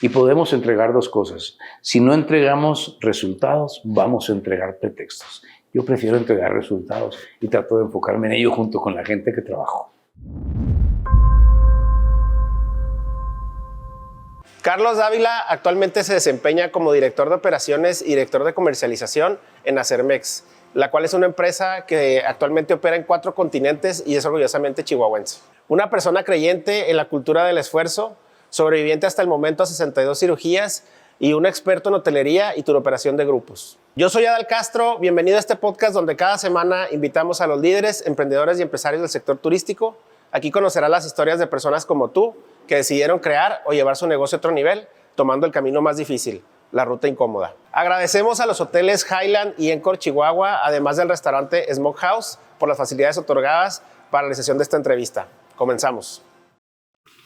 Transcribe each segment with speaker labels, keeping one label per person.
Speaker 1: Y podemos entregar dos cosas. Si no entregamos resultados, vamos a entregar pretextos. Yo prefiero entregar resultados y trato de enfocarme en ello junto con la gente que trabajo.
Speaker 2: Carlos Dávila actualmente se desempeña como director de operaciones y director de comercialización en Acermex, la cual es una empresa que actualmente opera en 4 continentes y es orgullosamente chihuahuense. Una persona creyente en la cultura del esfuerzo, sobreviviente hasta el momento a 62 cirugías y un experto en hotelería y turoperación de grupos. Yo soy Adal Castro, bienvenido a este podcast donde cada semana invitamos a los líderes, emprendedores y empresarios del sector turístico. Aquí conocerás las historias de personas como tú que decidieron crear o llevar su negocio a otro nivel, tomando el camino más difícil, la ruta incómoda. Agradecemos a los hoteles Highland y Encore Chihuahua, además del restaurante Smokehouse, por las facilidades otorgadas para la realización de esta entrevista. Comenzamos.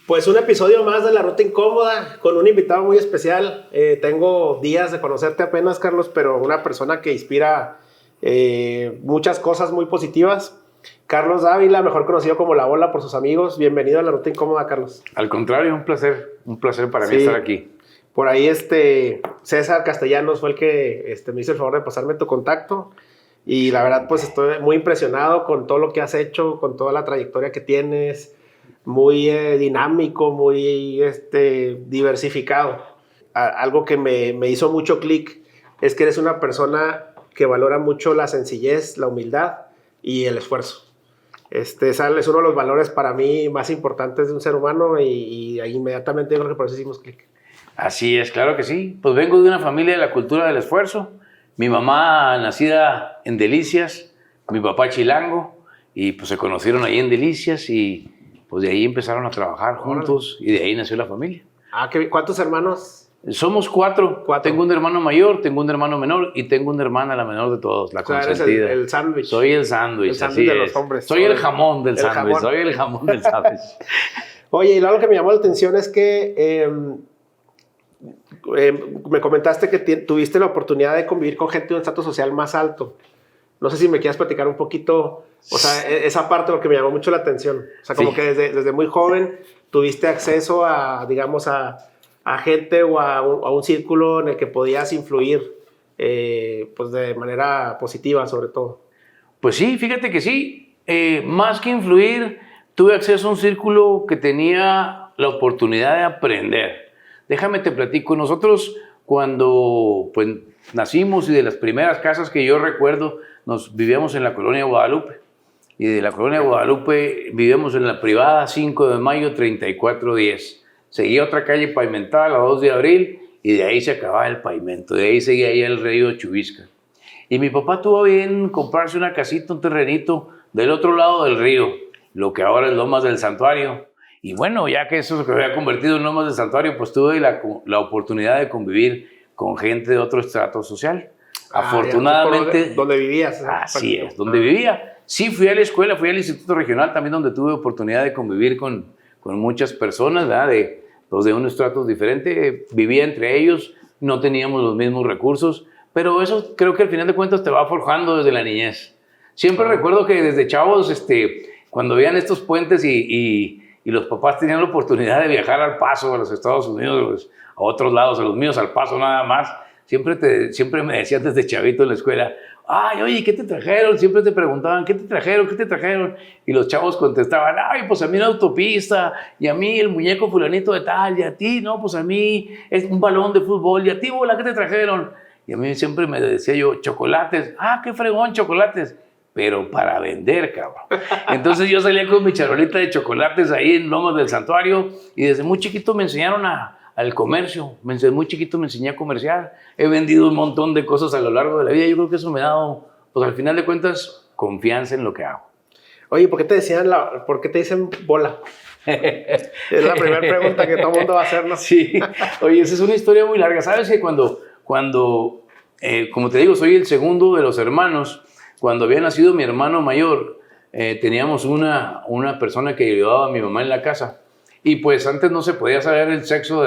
Speaker 2: Pues un episodio más de La Ruta Incómoda con un invitado muy especial. Tengo días de conocerte apenas, Carlos, pero una persona que inspira muchas cosas muy positivas. Carlos Dávila, mejor conocido como La Bola por sus amigos. Bienvenido a La Ruta Incómoda, Carlos.
Speaker 1: Al contrario, un placer para mí estar aquí.
Speaker 2: Por ahí César Castellanos fue el que me hizo el favor de pasarme tu contacto. Y la verdad, pues estoy muy impresionado con todo lo que has hecho, con toda la trayectoria que tienes. Muy dinámico, muy diversificado. Algo que me hizo mucho clic es que eres una persona que valora mucho la sencillez, la humildad y el esfuerzo. Es uno de los valores para mí más importantes de un ser humano y ahí inmediatamente yo creo que por eso hicimos clic.
Speaker 1: Así es, claro que sí. Pues vengo de una familia de la cultura del esfuerzo. Mi mamá nacida en Delicias, mi papá chilango, y pues se conocieron ahí en Delicias y pues de ahí empezaron a trabajar juntos y de ahí nació la familia.
Speaker 2: ¿Cuántos hermanos?
Speaker 1: Somos 4. Tengo un hermano mayor, tengo un hermano menor y tengo una hermana, la menor de todos, la consentida.
Speaker 2: Eres el sándwich.
Speaker 1: Soy el sándwich.
Speaker 2: El sándwich de los hombres.
Speaker 1: Soy el jamón del sándwich. Soy el jamón del sándwich.
Speaker 2: Oye, y algo que me llamó la atención es que me comentaste que tuviste la oportunidad de convivir con gente de un estatus social más alto. No sé si me quieras platicar un poquito, o sea, esa parte porque me llamó mucho la atención. O sea, como que desde muy joven tuviste acceso a, digamos, a gente o a un círculo en el que podías influir pues de manera positiva sobre todo.
Speaker 1: Pues sí, fíjate que sí. Más que influir, tuve acceso a un círculo que tenía la oportunidad de aprender. Déjame te platico. Nosotros cuando pues, nacimos y de las primeras casas que yo recuerdo, vivíamos en la colonia Guadalupe. Y de la colonia Guadalupe vivíamos en la privada 5 de mayo 3410. Seguía otra calle pavimentada, la 2 de abril, y de ahí se acababa el pavimento. De ahí seguía ahí el río Chubisca. Y mi papá tuvo bien comprarse una casita, un terrenito, del otro lado del río, lo que ahora es Lomas del Santuario. Y bueno, ya que eso se había convertido en Lomas del Santuario, pues tuve la oportunidad de convivir con gente de otro estrato social. Afortunadamente.
Speaker 2: ¿Dónde vivías?
Speaker 1: Así es, donde vivía. Sí, fui a la escuela, fui al Instituto Regional también, donde tuve oportunidad de convivir con muchas personas, ¿verdad? De un estrato diferente, vivía entre ellos, no teníamos los mismos recursos, pero eso creo que al final de cuentas te va forjando desde la niñez. Siempre recuerdo que desde chavos, cuando veían estos puentes y los papás tenían la oportunidad de viajar al Paso, a los Estados Unidos, a otros lados, a los míos al Paso nada más, siempre me decían desde chavito en la escuela, ay, oye, ¿qué te trajeron? Siempre te preguntaban, ¿qué te trajeron? ¿Qué te trajeron? Y los chavos contestaban, ay, pues a mí una autopista, y a mí el muñeco fulanito de tal, y a ti, no, pues a mí es un balón de fútbol, y a ti, bola, ¿qué te trajeron? Y a mí siempre me decía yo, chocolates, qué fregón, chocolates, pero para vender, cabrón. Entonces yo salía con mi charolita de chocolates ahí en Lomas del Santuario, y desde muy chiquito me enseñaron al comercio, desde muy chiquito me enseñé a comerciar, he vendido un montón de cosas a lo largo de la vida, yo creo que eso me ha dado, pues al final de cuentas, confianza en lo que hago.
Speaker 2: Oye, ¿por qué te dicen bola? Es la primera pregunta que todo el mundo va a hacernos.
Speaker 1: Sí, oye, esa es una historia muy larga, ¿sabes que cuando como te digo, soy el segundo de los hermanos, cuando había nacido mi hermano mayor, teníamos una persona que ayudaba a mi mamá en la casa, y pues antes no se podía saber el sexo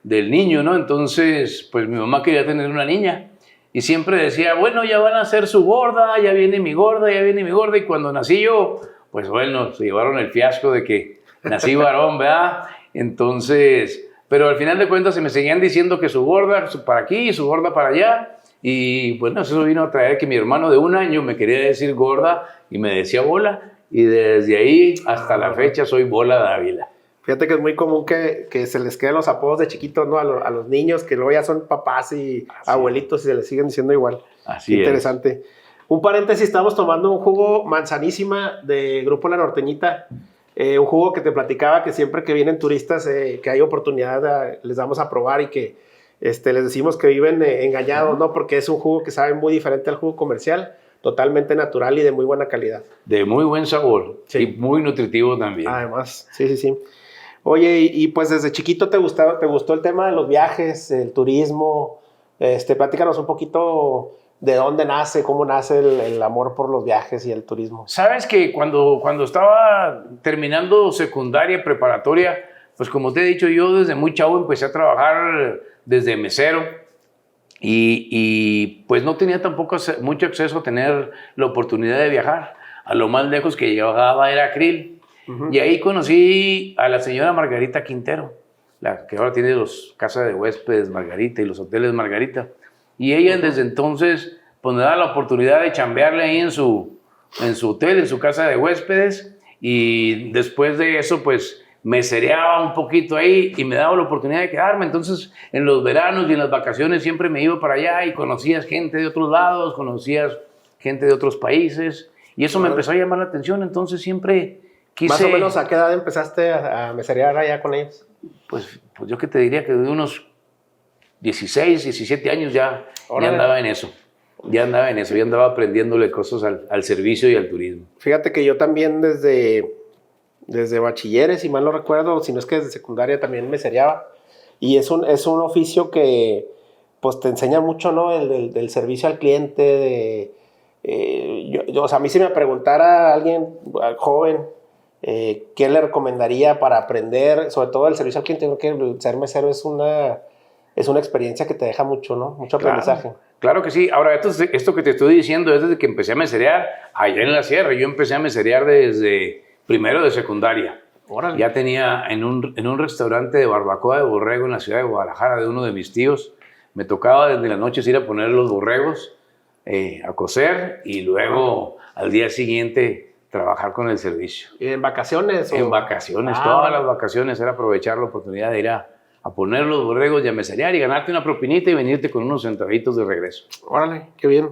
Speaker 1: del niño, ¿no? Entonces, pues mi mamá quería tener una niña y siempre decía, bueno, ya van a hacer su gorda, ya viene mi gorda, ya viene mi gorda. Y cuando nací yo, pues bueno, se llevaron el fiasco de que nací varón, ¿verdad? Entonces, Pero al final de cuentas se me seguían diciendo que su gorda para aquí y su gorda para allá. Y bueno, eso vino a traer que mi hermano de 1 año me quería decir gorda y me decía Bola. Y desde ahí hasta la fecha soy Bola Dávila.
Speaker 2: Fíjate que es muy común que se les queden los apodos de chiquitos, ¿no? A los niños que luego ya son papás y abuelitos y se les siguen diciendo igual.
Speaker 1: Así es.
Speaker 2: Interesante. Un paréntesis, estamos tomando un jugo Manzanísima de Grupo La Norteñita. Un jugo que te platicaba que siempre que vienen turistas, que hay oportunidad, les damos a probar y que les decimos que viven engañados, ¿no? Porque es un jugo que sabe muy diferente al jugo comercial, totalmente natural y de muy buena calidad.
Speaker 1: De muy buen sabor, sí. Y muy nutritivo también.
Speaker 2: Además, sí. Oye, y pues desde chiquito te gustó el tema de los viajes, el turismo. Platícanos un poquito de dónde nace, cómo nace el amor por los viajes y el turismo.
Speaker 1: Sabes que cuando estaba terminando secundaria, preparatoria, pues como te he dicho, yo desde muy chavo empecé a trabajar desde mesero y pues no tenía tampoco mucho acceso a tener la oportunidad de viajar. A lo más lejos que llegaba era Krill. Y ahí conocí a la señora Margarita Quintero, la que ahora tiene los casas de huéspedes Margarita y los hoteles Margarita. Y ella desde entonces pues me daba la oportunidad de chambearle ahí en su hotel, en su casa de huéspedes. Y después de eso pues mesereaba un poquito ahí y me daba la oportunidad de quedarme. Entonces en los veranos y en las vacaciones siempre me iba para allá y conocías gente de otros lados, conocías gente de otros países. Y eso me empezó a llamar la atención. Entonces siempre quise...
Speaker 2: ¿Más o menos a qué edad empezaste a meserear allá con ellos?
Speaker 1: Pues yo que te diría que de unos 16, 17 años ya andaba en eso. Ya andaba aprendiéndole cosas al servicio y al turismo.
Speaker 2: Fíjate que yo también desde bachilleres, si mal no recuerdo, si no es que desde secundaria también mesereaba. Y es un oficio que pues te enseña mucho, ¿no? Del servicio al cliente. O sea, a mí si me preguntara alguien joven qué le recomendaría para aprender, sobre todo el servicio al cliente, creo que el ser mesero es una experiencia que te deja mucho, ¿no? Mucho aprendizaje.
Speaker 1: Claro que sí. Ahora, esto que te estoy diciendo es desde que empecé a meserear allá en la sierra. Yo empecé a meserear desde primero de secundaria.
Speaker 2: Órale.
Speaker 1: Ya tenía en un restaurante de barbacoa de borrego en la ciudad de Guadalajara de uno de mis tíos. Me tocaba desde las noches ir a poner los borregos a cocer y luego al día siguiente trabajar con el servicio.
Speaker 2: ¿Y en vacaciones?
Speaker 1: En vacaciones, todas las vacaciones era aprovechar la oportunidad de ir a poner los borregos y a meserear y ganarte una propinita y venirte con unos centavitos de regreso.
Speaker 2: Órale, qué bien.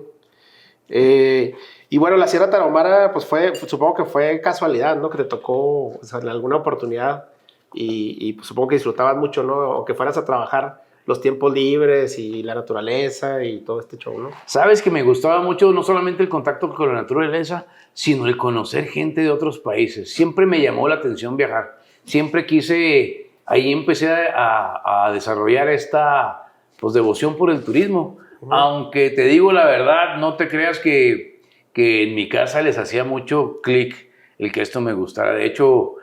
Speaker 2: Y bueno, la Sierra Tarahumara, pues supongo que fue casualidad, ¿no? Que te tocó en alguna oportunidad y pues, supongo que disfrutabas mucho, ¿no? O que fueras a trabajar los tiempos libres y la naturaleza y todo este show, ¿no?
Speaker 1: Sabes que me gustaba mucho no solamente el contacto con la naturaleza, sino el conocer gente de otros países. Siempre me llamó la atención viajar. Siempre quise, ahí empecé a desarrollar esta pues, devoción por el turismo. Aunque te digo la verdad, no te creas que en mi casa les hacía mucho clic el que esto me gustara. De hecho,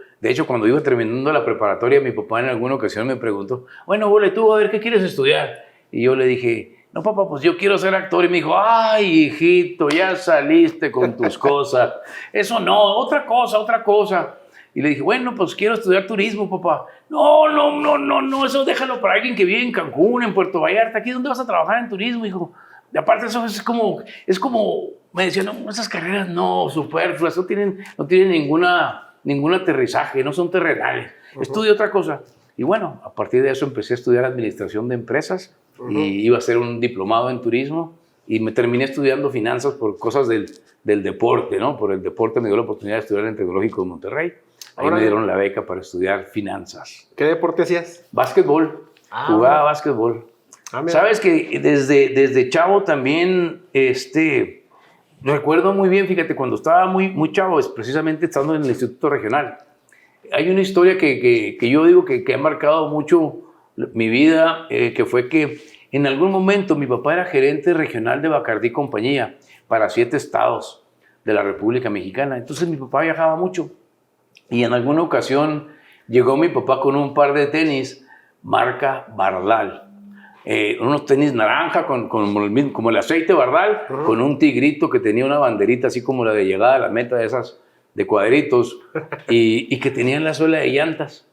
Speaker 1: cuando iba terminando la preparatoria, mi papá en alguna ocasión me preguntó, bueno, Bole, tú a ver, ¿qué quieres estudiar? Y yo le dije, no, papá, pues yo quiero ser actor. Y me dijo, ay, hijito, ya saliste con tus cosas. Eso no, otra cosa. Y le dije, bueno, pues quiero estudiar turismo, papá. No, eso déjalo para alguien que vive en Cancún, en Puerto Vallarta. ¿Aquí dónde vas a trabajar en turismo, hijo? Y aparte eso es como, me decían, no, esas carreras no, superfluas, no tienen ningún aterrizaje, no son terrenales. Estudia otra cosa. Y bueno, a partir de eso empecé a estudiar administración de empresas y iba a hacer un diplomado en turismo y me terminé estudiando finanzas por cosas del deporte, ¿no? Por el deporte me dio la oportunidad de estudiar en el Tecnológico de Monterrey. Ahí me dieron la beca para estudiar finanzas.
Speaker 2: ¿Qué deporte hacías?
Speaker 1: Básquetbol. Jugaba básquetbol. Sabes que desde chavo también, recuerdo muy bien, fíjate, cuando estaba muy chavo, es precisamente estando en el Instituto Regional. Hay una historia que yo digo que ha marcado mucho mi vida, que fue que en algún momento mi papá era gerente regional de Bacardí Compañía para 7 estados de la República Mexicana. Entonces mi papá viajaba mucho y en alguna ocasión llegó mi papá con un par de tenis marca Bardal. Unos tenis naranja como el aceite Bardal, con un tigrito que tenía una banderita así como la de llegada a la meta de esas de cuadritos y que tenían la suela de llantas.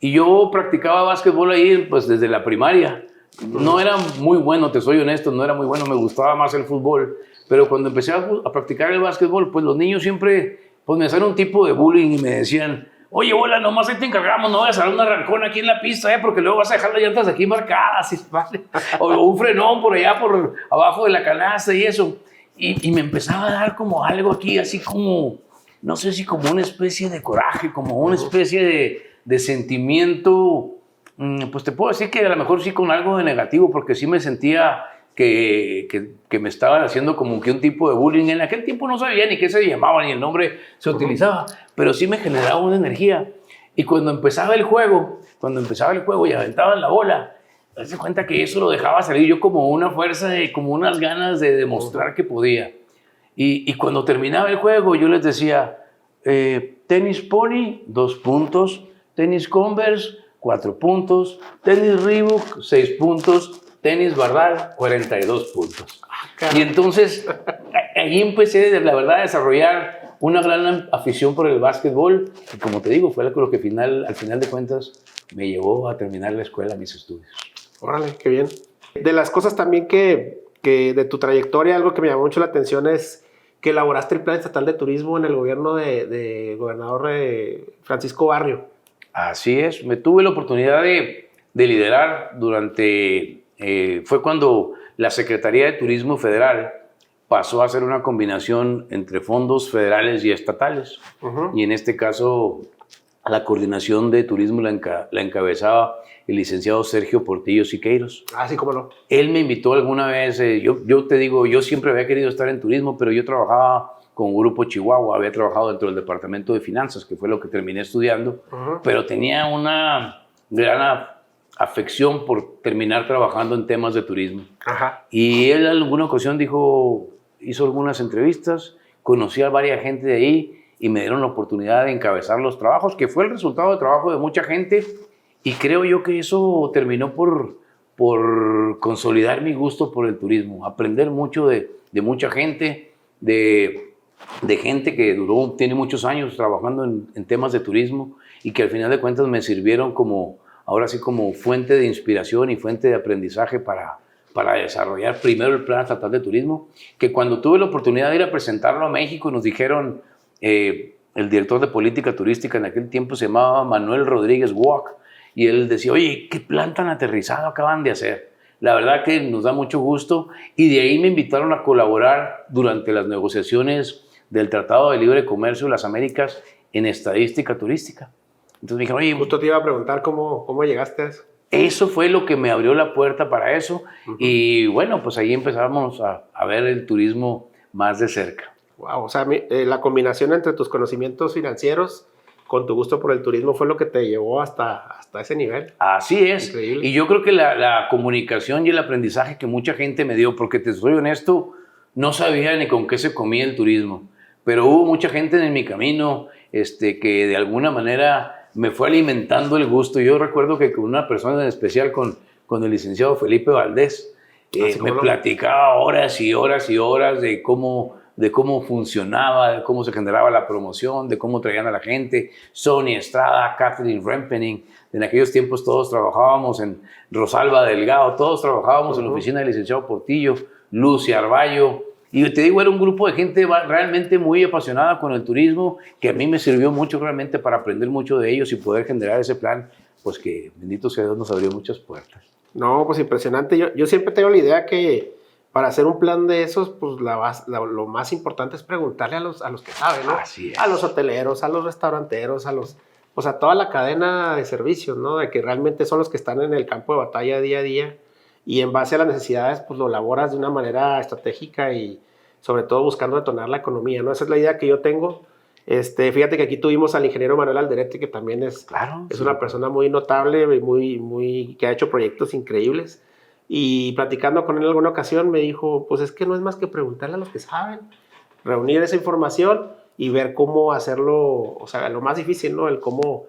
Speaker 1: Y yo practicaba básquetbol ahí pues desde la primaria. No era muy bueno, te soy honesto, no era muy bueno, me gustaba más el fútbol. Pero cuando empecé a practicar el básquetbol, pues los niños siempre pues me hacían un tipo de bullying y me decían, oye, bola, nomás ahí te encargamos, no vayas a dar un arrancón aquí en la pista, porque luego vas a dejar las llantas aquí marcadas, y, ¿vale? O un frenón por allá, por abajo de la canasta y eso. Y me empezaba a dar como algo aquí, así como, no sé si como una especie de coraje, como una especie de sentimiento, pues te puedo decir que a lo mejor sí con algo de negativo, porque sí me sentía que me estaban haciendo como que un tipo de bullying. En aquel tiempo no sabía ni qué se llamaba, ni el nombre se utilizaba, pero sí me generaba una energía. Y cuando empezaba el juego y aventaban la bola, te das cuenta que eso lo dejaba salir yo como una fuerza, como unas ganas de demostrar que podía. Y cuando terminaba el juego, yo les decía, tenis Pony, 2 puntos, tenis Converse, 4 puntos, tenis Reebok, 6 puntos, tenis Bardal, 42 puntos. Y entonces, ahí empecé, la verdad, a desarrollar una gran afición por el básquetbol. Y como te digo, fue lo que al final de cuentas me llevó a terminar la escuela, mis estudios.
Speaker 2: Órale, qué bien. De las cosas también que de tu trayectoria, algo que me llamó mucho la atención es que elaboraste el Plan Estatal de Turismo en el gobierno de gobernador Francisco Barrio.
Speaker 1: Así es, me tuve la oportunidad de liderar fue cuando la Secretaría de Turismo Federal pasó a ser una combinación entre fondos federales y estatales. Y en este caso, la coordinación de turismo la encabezaba el licenciado Sergio Portillo Siqueiros.
Speaker 2: Ah, sí, cómo no.
Speaker 1: Él me invitó alguna vez, yo te digo, yo siempre había querido estar en turismo, pero yo trabajaba con Grupo Chihuahua, había trabajado dentro del Departamento de Finanzas, que fue lo que terminé estudiando, pero tenía una gran afección por terminar trabajando en temas de turismo. Ajá. Y él en alguna ocasión hizo algunas entrevistas, conocí a varias gente de ahí y me dieron la oportunidad de encabezar los trabajos, que fue el resultado de trabajo de mucha gente, y creo yo que eso terminó por consolidar mi gusto por el turismo, aprender mucho de mucha gente, de gente que tiene muchos años trabajando en temas de turismo y que al final de cuentas me sirvieron ahora sí como fuente de inspiración y fuente de aprendizaje para desarrollar primero el Plan Estatal de Turismo, que cuando tuve la oportunidad de ir a presentarlo a México nos dijeron, el director de política turística en aquel tiempo se llamaba Manuel Rodríguez Walk, y él decía, oye, qué plan tan aterrizado acaban de hacer. La verdad que nos da mucho gusto, y de ahí me invitaron a colaborar durante las negociaciones del Tratado de Libre Comercio de las Américas en estadística turística. Entonces me dijeron, oye...
Speaker 2: Justo te iba a preguntar cómo llegaste a eso.
Speaker 1: Eso fue lo que me abrió la puerta para eso, y bueno, pues ahí empezamos a ver el turismo más de cerca.
Speaker 2: Wow, o sea, la combinación entre tus conocimientos financieros con tu gusto por el turismo fue lo que te llevó hasta ese nivel.
Speaker 1: Así es.
Speaker 2: Increíble.
Speaker 1: Y yo creo que la comunicación y el aprendizaje que mucha gente me dio, porque te soy honesto, no sabía ni con qué se comía el turismo, pero hubo mucha gente en mi camino que de alguna manera me fue alimentando el gusto. Yo recuerdo que con una persona en especial, con el licenciado Felipe Valdés, me platicaba horas y horas y horas de cómo funcionaba, de cómo se generaba la promoción, de cómo traían a la gente. Sonia Estrada, Catherine Rempening, en aquellos tiempos todos trabajábamos en Rosalba Delgado, todos trabajábamos en la oficina del licenciado Portillo, Lucia Arballo, y te digo, era un grupo de gente realmente muy apasionada con el turismo, que a mí me sirvió mucho realmente para aprender mucho de ellos y poder generar ese plan, pues que bendito sea Dios nos abrió muchas puertas.
Speaker 2: No, pues impresionante. Yo siempre tengo la idea que para hacer un plan de esos, pues lo más importante es preguntarle a los que saben, ¿no?
Speaker 1: Así es.
Speaker 2: A los hoteleros, a los restauranteros, a toda la cadena de servicios, ¿no? De que realmente son los que están en el campo de batalla día a día, y en base a las necesidades, pues lo elaboras de una manera estratégica y sobre todo buscando detonar la economía, ¿no? Esa es la idea que yo tengo. Fíjate que aquí tuvimos al ingeniero Manuel Alderete, que también es una persona muy notable, que ha hecho proyectos increíbles. Y platicando con él en alguna ocasión me dijo, pues es que no es más que preguntarle a los que saben, reunir esa información y ver cómo hacerlo, o sea, lo más difícil, ¿no? El cómo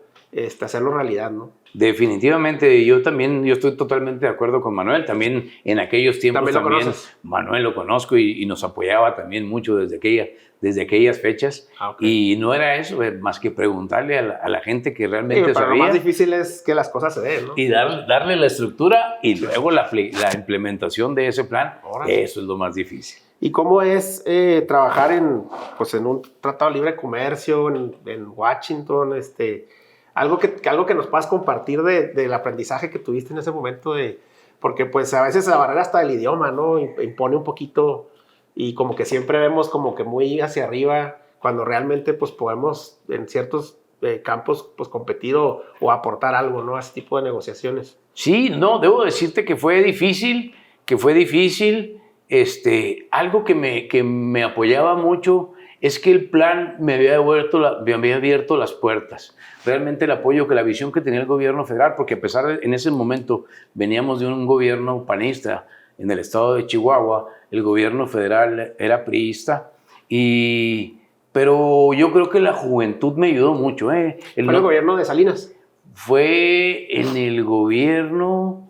Speaker 2: hacerlo realidad, ¿no?
Speaker 1: Definitivamente, yo estoy totalmente de acuerdo con Manuel. También en aquellos tiempos también Manuel lo conozco y nos apoyaba también mucho desde aquellas fechas.
Speaker 2: Okay.
Speaker 1: Y no era eso, más que preguntarle a la gente que realmente
Speaker 2: pero
Speaker 1: sabía.
Speaker 2: Lo más difícil es que las cosas se den, ¿no?
Speaker 1: Y darle la estructura y luego la implementación de ese plan. Eso es lo más difícil.
Speaker 2: ¿Y cómo es trabajar en un tratado de libre comercio en Washington? Algo que nos puedas compartir del aprendizaje que tuviste en ese momento, porque pues a veces la barrera hasta del idioma, ¿no? Impone un poquito y como que siempre vemos como que muy hacia arriba cuando realmente pues podemos en ciertos campos pues competir o aportar algo, ¿no? A ese tipo de negociaciones.
Speaker 1: Sí, no, debo decirte que fue difícil, algo que me apoyaba mucho es que el plan me había abierto las puertas. Realmente el apoyo, que la visión que tenía el gobierno federal, porque a pesar de en ese momento veníamos de un gobierno panista en el estado de Chihuahua, el gobierno federal era priista, pero yo creo que la juventud me ayudó mucho.
Speaker 2: ¿Fue en el gobierno de Salinas?
Speaker 1: Fue en el gobierno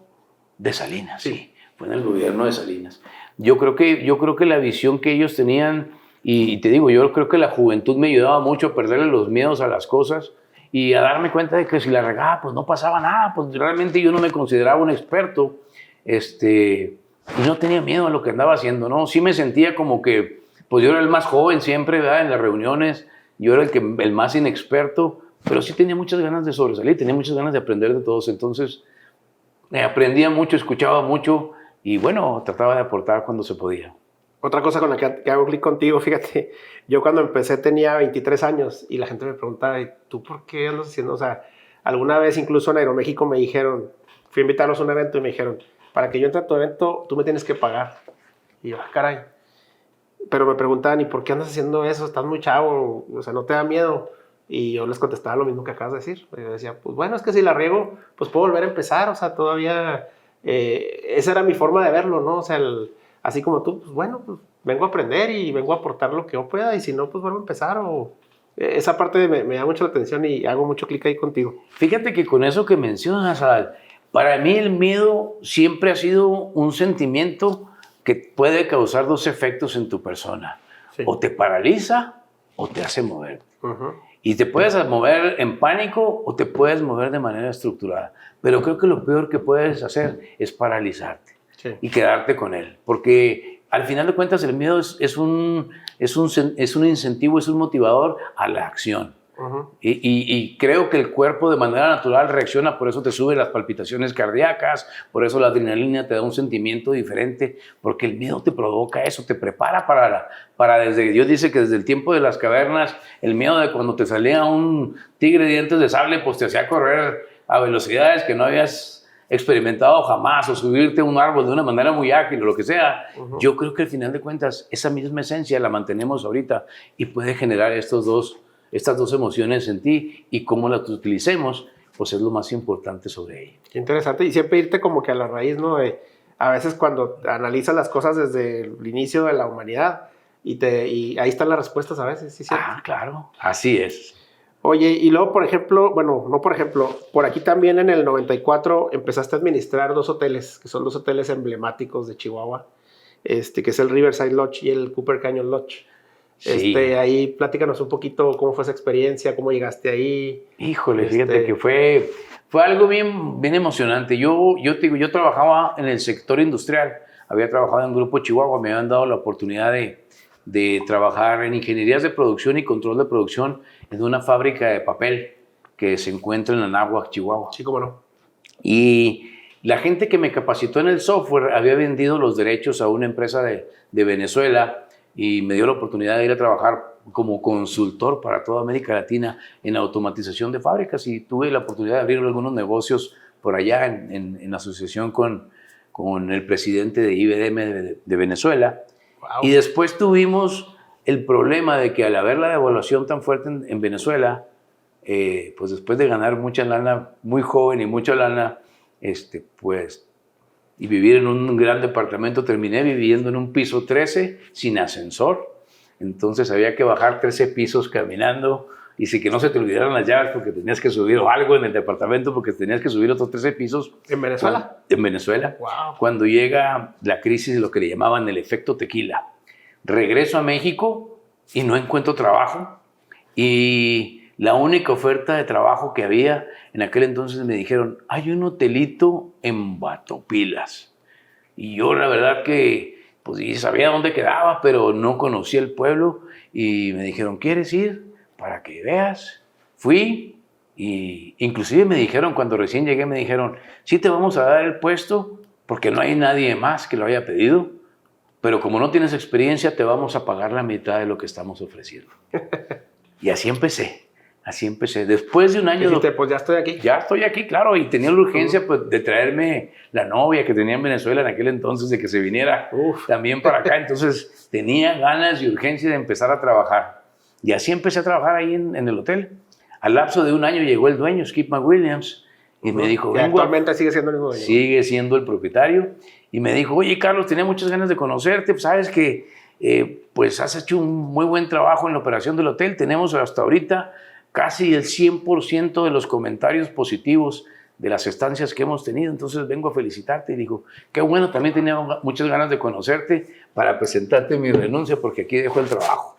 Speaker 1: de Salinas, sí, fue en el gobierno de Salinas. Yo creo que la visión que ellos tenían, y te digo, yo creo que la juventud me ayudaba mucho a perderle los miedos a las cosas y a darme cuenta de que si la regaba, pues no pasaba nada, pues realmente yo no me consideraba un experto, y no tenía miedo a lo que andaba haciendo, ¿no? Sí me sentía como que, pues yo era el más joven siempre, ¿verdad? En las reuniones, yo era el más inexperto, pero sí tenía muchas ganas de sobresalir, tenía muchas ganas de aprender de todos, entonces aprendía mucho, escuchaba mucho y bueno, trataba de aportar cuando se podía.
Speaker 2: Otra cosa con la que hago clic contigo, fíjate, yo cuando empecé tenía 23 años y la gente me preguntaba, ¿tú por qué andas haciendo? O sea, alguna vez incluso en Aeroméxico me dijeron, fui a invitarlos a un evento y me dijeron, para que yo entre a tu evento, tú me tienes que pagar. Y yo, caray. Pero me preguntaban, ¿y por qué andas haciendo eso? Estás muy chavo, o sea, ¿no te da miedo? Y yo les contestaba lo mismo que acabas de decir. Yo decía, pues bueno, es que si la riego, pues puedo volver a empezar, o sea, todavía, esa era mi forma de verlo, ¿no? O sea, así como tú, pues bueno, pues vengo a aprender y vengo a aportar lo que yo pueda, y si no, pues vuelvo a empezar, esa parte me da mucho la atención y hago mucho clic ahí contigo.
Speaker 1: Fíjate que con eso que mencionas, para mí el miedo siempre ha sido un sentimiento que puede causar dos efectos en tu persona. Sí. O te paraliza o te hace mover. Y te puedes mover en pánico o te puedes mover de manera estructurada. Pero creo que lo peor que puedes hacer es paralizarte y quedarte con él. Porque al final de cuentas el miedo es un incentivo, es un motivador a la acción. Y creo que el cuerpo de manera natural reacciona, por eso te suben las palpitaciones cardíacas, por eso la adrenalina te da un sentimiento diferente, porque el miedo te provoca eso, te prepara Dios dice que desde el tiempo de las cavernas, el miedo de cuando te salía un tigre de dientes de sable, pues te hacía correr a velocidades que no habías experimentado jamás, o subirte a un árbol de una manera muy ágil o lo que sea. Yo creo que al final de cuentas esa misma esencia la mantenemos ahorita y puede generar estas dos emociones en ti, y cómo las utilicemos, pues es lo más importante sobre ello.
Speaker 2: Qué interesante, y siempre irte como que a la raíz, ¿no? A veces cuando analizas las cosas desde el inicio de la humanidad y ahí están las respuestas a veces, ¿sí?
Speaker 1: Claro, así es.
Speaker 2: Oye, y luego, por ejemplo, por aquí también en el 94 empezaste a administrar dos hoteles, que son dos hoteles emblemáticos de Chihuahua, que es el Riverside Lodge y el Cooper Canyon Lodge. Sí. Ahí platícanos un poquito cómo fue esa experiencia, cómo llegaste ahí.
Speaker 1: Híjole, fíjate que fue algo bien emocionante. Yo trabajaba en el sector industrial, había trabajado en Grupo Chihuahua, me habían dado la oportunidad de trabajar en ingenierías de producción y control de producción en una fábrica de papel que se encuentra en Anáhuac, Chihuahua.
Speaker 2: Sí, cómo no.
Speaker 1: Y la gente que me capacitó en el software había vendido los derechos a una empresa de Venezuela, y me dio la oportunidad de ir a trabajar como consultor para toda América Latina en automatización de fábricas, y tuve la oportunidad de abrir algunos negocios por allá en asociación con el presidente de IBM de Venezuela. Wow. Y después tuvimos el problema de que al haber la devaluación tan fuerte en Venezuela, pues después de ganar mucha lana, muy joven y mucha lana, y vivir en un gran departamento, terminé viviendo en un piso 13 sin ascensor. Entonces había que bajar 13 pisos caminando y sí que no se te olvidaran las llaves porque tenías que subir o algo en el departamento porque tenías que subir otros 13 pisos.
Speaker 2: ¿En Venezuela?
Speaker 1: En Venezuela.
Speaker 2: Wow.
Speaker 1: Cuando llega la crisis de lo que le llamaban el efecto tequila. Regreso a México y no encuentro trabajo. Y la única oferta de trabajo que había en aquel entonces me dijeron, hay un hotelito en Batopilas. Y yo la verdad que pues sí sabía dónde quedaba, pero no conocía el pueblo. Y me dijeron, ¿quieres ir? Para que veas. Fui y inclusive me dijeron, cuando recién llegué, me dijeron, sí te vamos a dar el puesto porque no hay nadie más que lo haya pedido, pero como no tienes experiencia te vamos a pagar la mitad de lo que estamos ofreciendo. Y así empecé. Después de un año...
Speaker 2: Dijiste, pues ya estoy aquí.
Speaker 1: Ya estoy aquí, claro, y tenía la urgencia pues, de traerme la novia que tenía en Venezuela en aquel entonces, de que se viniera también para acá. Entonces tenía ganas y urgencia de empezar a trabajar. Y así empecé a trabajar ahí en el hotel. Al lapso de un año llegó el dueño, Skip McWilliams, y me dijo...
Speaker 2: Y actualmente sigue siendo el mismo dueño.
Speaker 1: Sigue siendo el propietario. Y me dijo, oye, Carlos, tenía muchas ganas de conocerte. Pues sabes que pues has hecho un muy buen trabajo en la operación del hotel. Tenemos hasta ahorita casi el 100% de los comentarios positivos de las estancias que hemos tenido. Entonces vengo a felicitarte. Y dijo, qué bueno, también tenía muchas ganas de conocerte para presentarte mi renuncia porque aquí dejo el trabajo.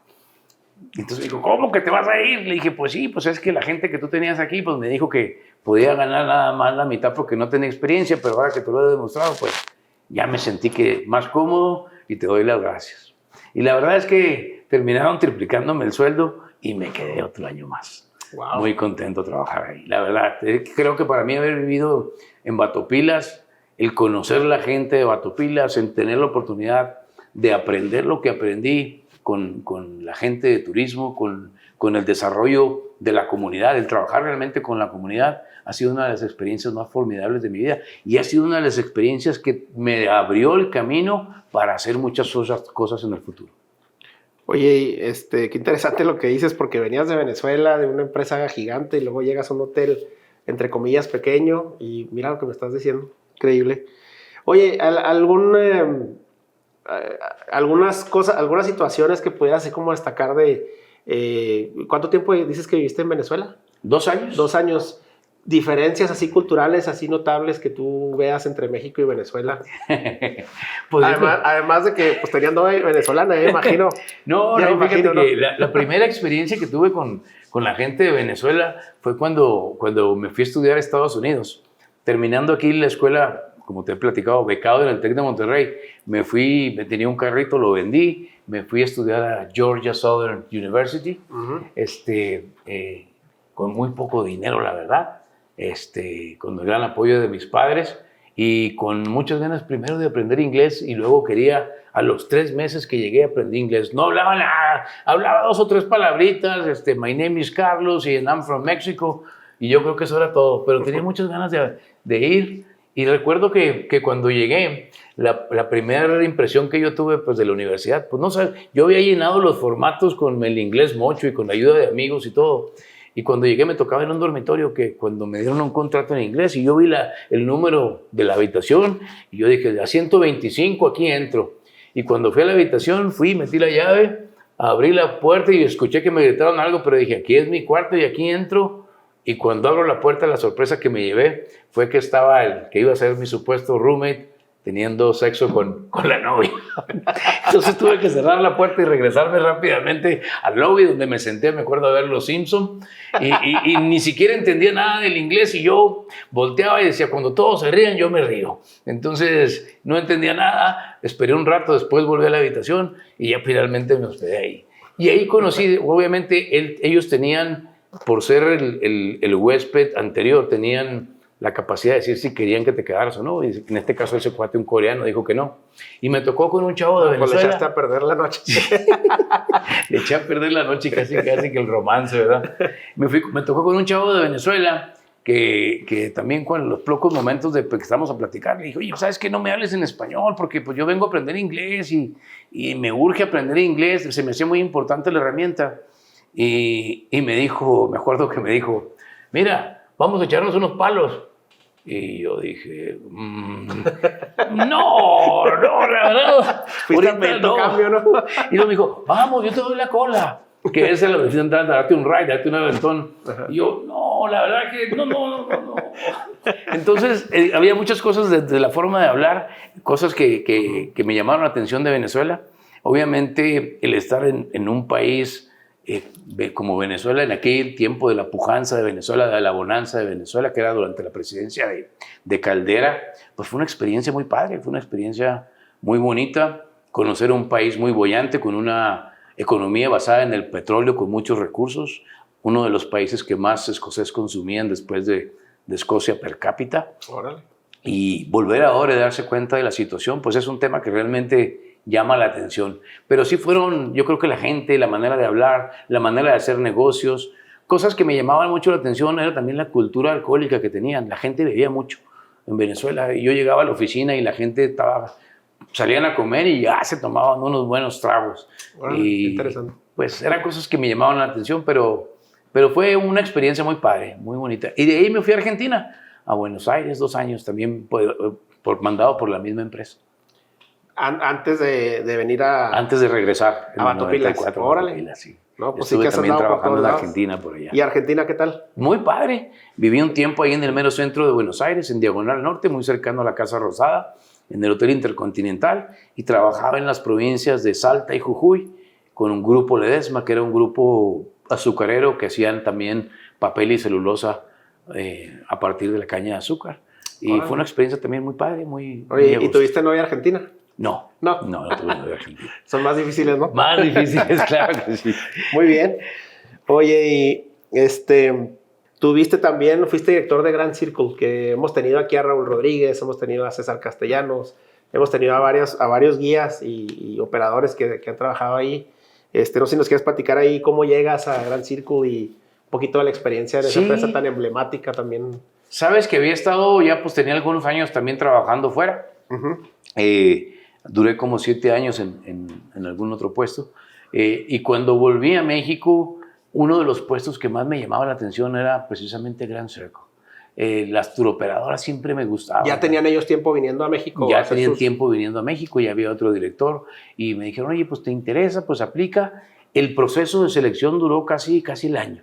Speaker 1: Entonces me dijo, ¿cómo que te vas a ir? Le dije, pues sí, pues es que la gente que tú tenías aquí pues me dijo que podía ganar nada más la mitad porque no tenía experiencia, pero ahora que te lo he demostrado, pues ya me sentí que más cómodo y te doy las gracias. Y la verdad es que terminaron triplicándome el sueldo y me quedé otro año más. Wow. Muy contento de trabajar ahí. La verdad, creo que para mí haber vivido en Batopilas, el conocer la gente de Batopilas, el tener la oportunidad de aprender lo que aprendí con la gente de turismo, con el desarrollo de la comunidad, el trabajar realmente con la comunidad, ha sido una de las experiencias más formidables de mi vida y ha sido una de las experiencias que me abrió el camino para hacer muchas cosas en el futuro.
Speaker 2: Oye, qué interesante lo que dices, porque venías de Venezuela, de una empresa gigante, y luego llegas a un hotel, entre comillas, pequeño, y mira lo que me estás diciendo, increíble. Oye, algunas situaciones que pudieras así como destacar de... ¿cuánto tiempo dices que viviste en Venezuela?
Speaker 1: 2 años.
Speaker 2: 2 años. Diferencias así culturales, así notables que tú veas entre México y Venezuela. Pues además de que pues, tenían novia venezolana, imagino.
Speaker 1: No, fíjate que la primera experiencia que tuve con la gente de Venezuela fue cuando me fui a estudiar a Estados Unidos. Terminando aquí la escuela, como te he platicado, becado en el TEC de Monterrey, me tenía un carrito, lo vendí, me fui a estudiar a Georgia Southern University, con muy poco dinero, la verdad. Con el gran apoyo de mis padres y con muchas ganas primero de aprender inglés y luego quería, a los 3 meses que llegué, aprendí inglés. No hablaba nada, hablaba 2 o 3 palabritas, my name is Carlos y I'm from Mexico, y yo creo que eso era todo, pero tenía muchas ganas de ir. Y recuerdo que cuando llegué, la primera impresión que yo tuve pues, de la universidad, pues no sé, yo había llenado los formatos con el inglés mocho y con la ayuda de amigos y todo. Y cuando llegué me tocaba en un dormitorio que cuando me dieron un contrato en inglés y yo vi el número de la habitación y yo dije, a 125 aquí entro. Y cuando fui a la habitación, metí la llave, abrí la puerta y escuché que me gritaron algo, pero dije, aquí es mi cuarto y aquí entro. Y cuando abro la puerta, la sorpresa que me llevé fue que estaba el que iba a ser mi supuesto roommate teniendo sexo con la novia. Entonces tuve que cerrar la puerta y regresarme rápidamente al lobby donde me senté, me acuerdo de ver Los Simpson, y ni siquiera entendía nada del inglés y yo volteaba y decía, cuando todos se ríen, yo me río. Entonces no entendía nada, esperé un rato, después volví a la habitación y ya finalmente me hospedé ahí. Y ahí conocí, obviamente, ellos tenían, por ser el huésped anterior, tenían la capacidad de decir si querían que te quedaras o no. Y en este caso ese cuate, un coreano, dijo que no. Y me tocó con un chavo de Venezuela.
Speaker 2: Pues le echaste a perder la noche.
Speaker 1: Le eché a perder la noche casi que el romance, ¿verdad? Me tocó con un chavo de Venezuela que también con los pocos momentos de que estamos a platicar, le dijo, oye, ¿sabes qué? No me hables en español porque pues yo vengo a aprender inglés y me urge aprender inglés. Se me hacía muy importante la herramienta. Y me dijo, me acuerdo que me dijo, mira, vamos a echarnos unos palos. Y yo dije, no, la verdad.
Speaker 2: Ahorita no.
Speaker 1: Cambio, ¿no? Y luego me dijo, vamos, yo te doy la cola. que es la oficina de darte un ride, darte un aventón. Y yo, no, la verdad que no. Entonces, había muchas cosas desde la forma de hablar, cosas que me llamaron la atención de Venezuela. Obviamente, el estar en un país como Venezuela, en aquel tiempo de la pujanza de Venezuela, de la bonanza de Venezuela, que era durante la presidencia de Caldera, pues fue una experiencia muy padre, fue una experiencia muy bonita, conocer un país muy boyante, con una economía basada en el petróleo, con muchos recursos, uno de los países que más escocés consumían después de Escocia per cápita.
Speaker 2: Órale.
Speaker 1: Y volver ahora y darse cuenta de la situación, pues es un tema que realmente llama la atención. Pero sí fueron, yo creo que la gente, la manera de hablar, la manera de hacer negocios, cosas que me llamaban mucho la atención era también la cultura alcohólica que tenían. La gente bebía mucho en Venezuela. Yo llegaba a la oficina y la gente salían a comer y ya se tomaban unos buenos tragos.
Speaker 2: Bueno,
Speaker 1: y
Speaker 2: interesante.
Speaker 1: pues eran cosas que me llamaban la atención, pero fue una experiencia muy padre, muy bonita. Y de ahí me fui a Argentina, a Buenos Aires, 2 años, también mandado por la misma empresa.
Speaker 2: Antes de venir
Speaker 1: Antes de regresar.
Speaker 2: A Batopilas. Órale.
Speaker 1: Batopilas, sí.
Speaker 2: No, pues
Speaker 1: estuve
Speaker 2: sí que has
Speaker 1: también
Speaker 2: andado por
Speaker 1: trabajando
Speaker 2: todos
Speaker 1: en
Speaker 2: lados.
Speaker 1: Argentina por allá.
Speaker 2: ¿Y Argentina qué tal?
Speaker 1: Muy padre. Viví un tiempo ahí en el mero centro de Buenos Aires, en Diagonal Norte, muy cercano a la Casa Rosada, en el Hotel Intercontinental, y trabajaba en las provincias de Salta y Jujuy con un grupo Ledesma, que era un grupo azucarero que hacían también papel y celulosa a partir de la caña de azúcar. Y fue una experiencia también muy padre, muy...
Speaker 2: Oye,
Speaker 1: muy
Speaker 2: ¿y tuviste novia argentina?
Speaker 1: No tuve novia argentina.
Speaker 2: Son más difíciles, ¿no?
Speaker 1: Más difíciles, claro que sí.
Speaker 2: Muy bien. Oye, y tuviste también, fuiste director de Grand Circle, que hemos tenido aquí a Raúl Rodríguez, hemos tenido a César Castellanos, hemos tenido a varios guías y operadores que han trabajado ahí. No sé si nos quieres platicar ahí cómo llegas a Grand Circle y un poquito de la experiencia de esa empresa tan emblemática también.
Speaker 1: Sabes que había estado, ya pues tenía algunos años también trabajando fuera. Duré como 7 años en algún otro puesto. Y cuando volví a México, uno de los puestos que más me llamaba la atención era precisamente Grand Circle. Las turoperadoras siempre me gustaban.
Speaker 2: ¿Ya tenían ellos tiempo viniendo a México?
Speaker 1: Ya tenían tiempo viniendo a México, ya había otro director. Y me dijeron, oye, pues te interesa, pues aplica. El proceso de selección duró casi el año.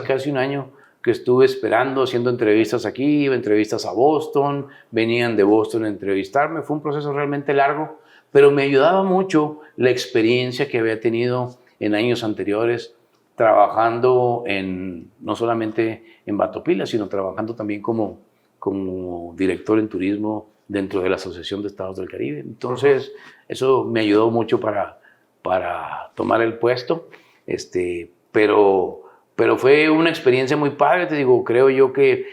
Speaker 1: Casi un año que estuve esperando, haciendo entrevistas aquí, entrevistas a Boston, venían de Boston a entrevistarme. Fue un proceso realmente largo, pero me ayudaba mucho la experiencia que había tenido en años anteriores trabajando no solamente en Batopilas, sino trabajando también como director en turismo dentro de la Asociación de Estados del Caribe. Entonces, eso me ayudó mucho para tomar el puesto, pero fue una experiencia muy padre, te digo, creo yo que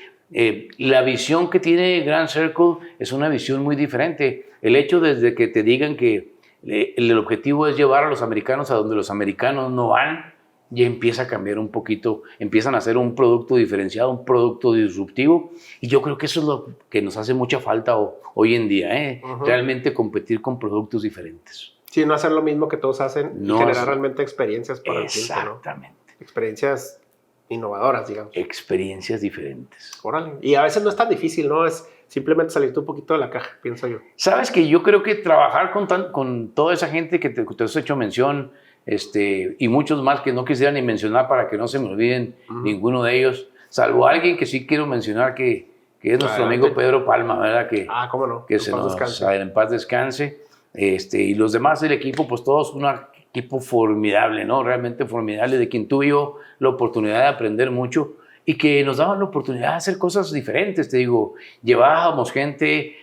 Speaker 1: la visión que tiene Grand Circle es una visión muy diferente. El hecho desde que te digan que el objetivo es llevar a los americanos a donde los americanos no van, ya empieza a cambiar un poquito, empiezan a hacer un producto diferenciado, un producto disruptivo, y yo creo que eso es lo que nos hace mucha falta hoy en día, realmente competir con productos diferentes.
Speaker 2: Sí, no hacer lo mismo que todos hacen y generar realmente experiencias para el cliente, ¿no?
Speaker 1: Exactamente.
Speaker 2: Experiencias innovadoras, digamos.
Speaker 1: Experiencias diferentes.
Speaker 2: Órale. Y a veces no es tan difícil, ¿no? Es simplemente salirte un poquito de la caja, pienso yo.
Speaker 1: Sabes que yo creo que trabajar con toda esa gente que te has hecho mención, y muchos más que no quisiera ni mencionar para que no se me olviden ninguno de ellos, salvo alguien que sí quiero mencionar que es nuestro amigo Pedro Palma, ¿verdad?
Speaker 2: ¿Cómo no?
Speaker 1: Que en paz descanse. Y los demás del equipo, pues todos un equipo formidable, ¿no? Realmente formidable, de quien tuve yo la oportunidad de aprender mucho y que nos daban la oportunidad de hacer cosas diferentes, te digo. Llevábamos gente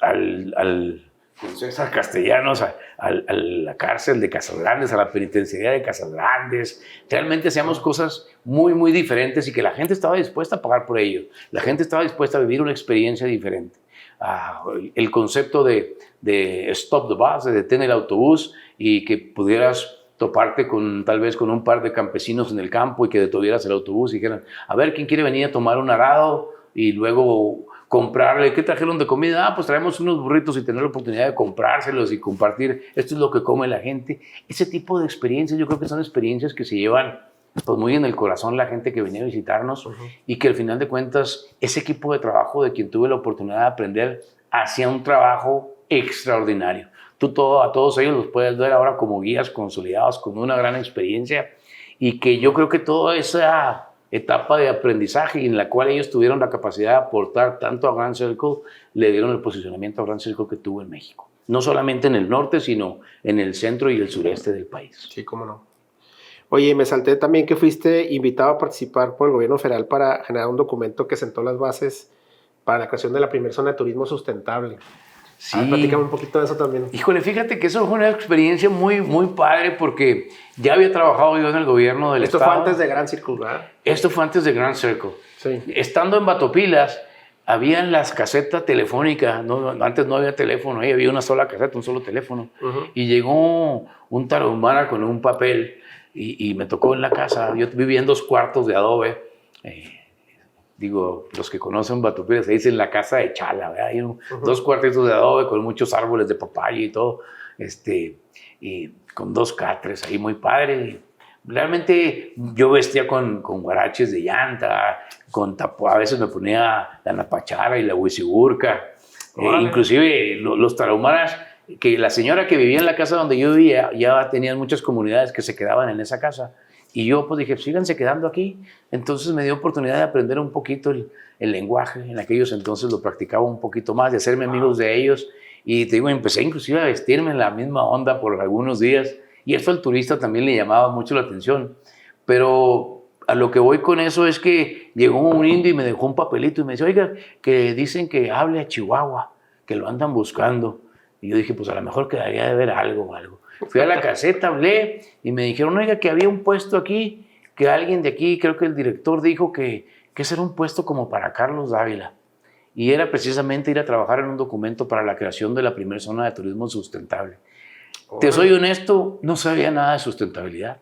Speaker 1: al César Castellanos, a la cárcel de Casas a la penitenciaría de Casas Grandes. Realmente hacíamos cosas muy, muy diferentes y que la gente estaba dispuesta a pagar por ello. La gente estaba dispuesta a vivir una experiencia diferente. El concepto de stop the bus, de detener el autobús y que pudieras toparte tal vez con un par de campesinos en el campo y que detuvieras el autobús y dijeran, a ver, ¿quién quiere venir a tomar un arado? Y luego comprarle, ¿qué trajeron de comida? Pues traemos unos burritos y tener la oportunidad de comprárselos y compartir. Esto es lo que come la gente. Ese tipo de experiencias, yo creo que son experiencias que se llevan pues muy en el corazón la gente que venía a visitarnos y que al final de cuentas ese equipo de trabajo de quien tuve la oportunidad de aprender hacía un trabajo extraordinario. a todos ellos los puedes ver ahora como guías consolidados con una gran experiencia y que yo creo que toda esa etapa de aprendizaje en la cual ellos tuvieron la capacidad de aportar tanto a Grand Circle, le dieron el posicionamiento a Grand Circle que tuvo en México. No solamente en el norte, sino en el centro y el sureste del país.
Speaker 2: Sí, cómo no. Oye, me salté también que fuiste invitado a participar por el gobierno federal para generar un documento que sentó las bases para la creación de la primera zona de turismo sustentable.
Speaker 1: Sí.
Speaker 2: Platícame un poquito de eso también.
Speaker 1: Híjole, fíjate que eso fue una experiencia muy, muy padre porque ya había trabajado yo en el gobierno del estado.
Speaker 2: Esto fue antes de Grand Circle, ¿verdad?
Speaker 1: Esto fue antes de Grand Circle.
Speaker 2: Sí.
Speaker 1: Estando en Batopilas, habían las casetas telefónicas, antes no había teléfono, ahí había una sola caseta, un solo teléfono. Y llegó un tarahumara con un papel y me tocó en la casa. Yo vivía en 2 cuartos de adobe. Digo, los que conocen Batopilas se dicen la casa de Chala, ¿verdad? Hay 2 cuartitos de adobe con muchos árboles de papaya y todo, y con 2 catres ahí muy padre. Realmente yo vestía con guaraches de llanta, a veces me ponía la napachara y la huisiburca. Inclusive los tarahumaras, que la señora que vivía en la casa donde yo vivía, ya tenían muchas comunidades que se quedaban en esa casa. Y yo pues dije, síganse quedando aquí. Entonces me dio oportunidad de aprender un poquito el lenguaje. En aquellos entonces lo practicaba un poquito más, de hacerme amigos de ellos. Y te digo, empecé inclusive a vestirme en la misma onda por algunos días. Y esto al turista también le llamaba mucho la atención. Pero a lo que voy con eso es que llegó un indio y me dejó un papelito y me dice, oiga, que dicen que hable a Chihuahua, que lo andan buscando. Y yo dije, pues a lo mejor quedaría de ver algo. Fui a la caseta, hablé y me dijeron, oiga, que había un puesto aquí, que alguien de aquí, creo que el director dijo que ese era un puesto como para Carlos Dávila. Y era precisamente ir a trabajar en un documento para la creación de la primera zona de turismo sustentable. Te soy honesto, no sabía nada de sustentabilidad.